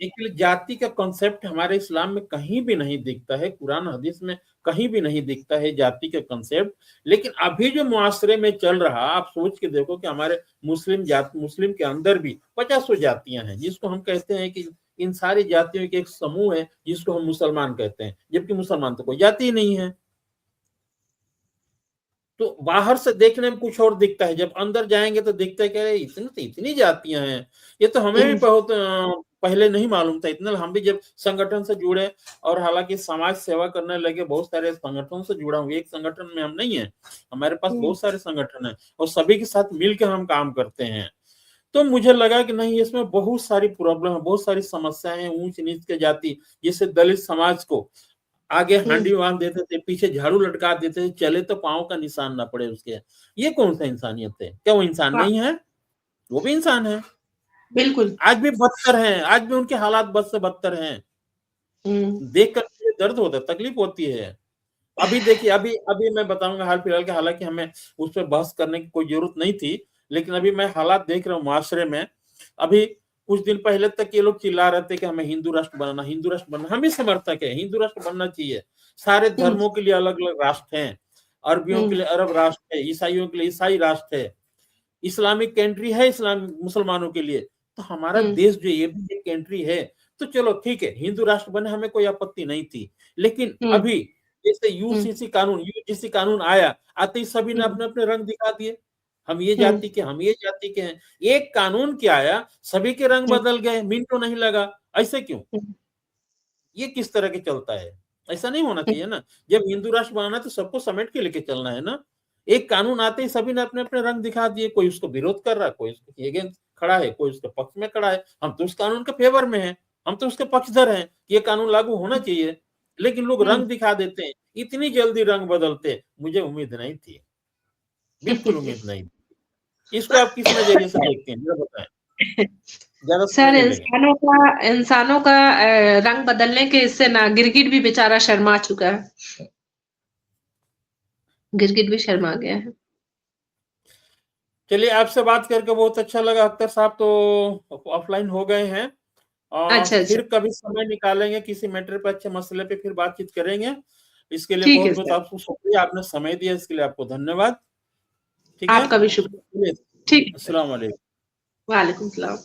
एक्चुअली जाति का कॉन्सेप्ट हमारे इस्लाम में कहीं भी नहीं दिखता है, कुरान हदीस में कहीं भी नहीं दिखता है जाति का कॉन्सेप्ट। लेकिन अभी जो मुआशरे में चल रहा, आप सोच के देखो कि हमारे मुस्लिम के अंदर भी 50 जातियां हैं, जिसको हम कहते हैं कि इन सारी जातियों के एक समूह है जिसको हम मुसलमान कहते हैं, जबकि मुसलमान तो कोई जाति नहीं है। तो बाहर से देखने में कुछ और दिखता है, जब अंदर जाएंगे तो दिखता है कि इतनी जातियां हैं, ये तो हमें भी बहुत पहले नहीं मालूम था इतना। हम भी जब संगठन से जुड़े और हालांकि समाज सेवा करने लगे, बहुत सारे संगठनों से जुड़ा हूँ, एक संगठन में हम नहीं है, हमारे पास बहुत सारे संगठन है और सभी के साथ मिलकर हम काम करते हैं। तो मुझे लगा कि नहीं, इसमें बहुत सारी प्रॉब्लम है, बहुत सारी समस्याएं हैं। ऊंच नीच के जाति, जैसे दलित समाज को आगे हांडी बांध देते थे, पीछे झाड़ू लटका देते थे, चले तो पांव का निशान ना पड़े उसके। ये कौन सा इंसानियत है? क्या वो इंसान नहीं है? वो भी इंसान है, बिल्कुल, आज भी बदतर हैं, आज भी उनके हालात बद से बदतर हैं। देख कर मुझे दर्द होता है, तकलीफ होती है। अभी देखिए, अभी अभी मैं बताऊंगा हाल फिलहाल के, हालांकि हमें उस पर बहस करने की कोई जरूरत नहीं थी, लेकिन अभी मैं हालात देख रहा हूँ मुआशरे में। अभी कुछ दिन पहले तक ये लोग चिल्ला रहे थे कि हमें हिंदू राष्ट्र बनाना, हिंदू राष्ट्र बनना। हम भी समर्थक है, हिंदू राष्ट्र बनना चाहिए। सारे धर्मों के लिए अलग अलग राष्ट्र हैं, अरबियों के लिए अरब राष्ट्र है, ईसाइयों के लिए ईसाई राष्ट्र है, इस्लामिक कंट्री है इस्लामिक मुसलमानों के लिए। तो हमारा देश जो ये भी एक कंट्री है, तो चलो ठीक है, हिंदू राष्ट्र बने, हमें कोई आपत्ति नहीं थी। लेकिन अभी जैसे यूजीसी कानून आया, आते ही सभी ने अपने अपने रंग दिखा दिए, हम ये जाति के, हम ये जाति के हैं। एक कानून क्या आया, सभी के रंग बदल गए, मिनटों नहीं लगा। ऐसे क्यों? ये किस तरह के चलता है? ऐसा नहीं होना चाहिए ना। जब हिंदू राष्ट्र बनाना है तो सबको समेट के लेके चलना है ना। एक कानून आते ही सभी ने अपने अपने रंग दिखा दिए, कोई उसको विरोध कर रहा है, कोई उसके अगेंस्ट खड़ा है, कोई उसके पक्ष में खड़ा है। हम तो उस कानून के फेवर में हैं, हम तो उसके पक्षधर हैं, ये कानून लागू होना चाहिए। लेकिन लोग रंग दिखा देते हैं, इतनी जल्दी रंग बदलते, मुझे उम्मीद नहीं थी, बिल्कुल उम्मीद नहीं थी। इसको आप किस नजरिए से देखते हैं, जरा बताएं, ज्यादा समय सर, नहीं लेंगे। इंसानों का रंग बदलने के इससे ना गिरगिट भी बेचारा शर्मा चुका है, गिरगिट भी शर्मा गया है। चलिए, आपसे बात करके बहुत अच्छा लगा। अख्तर साहब तो ऑफलाइन हो गए हैं, अच्छा, अच्छा, फिर कभी समय निकालेंगे, किसी मैटर पे, अच्छे मसले पे फिर बातचीत करेंगे। इसके लिए ठीक बहुत है बहुत सर, आपको शुक्रिया, आपने समय दिया, इसके लिए आपको धन्यवाद। ठीक है, आपका भी शुक्रिया। ठीक है सर, अस्सलाम वालेकुम। वालेकुम सलाम।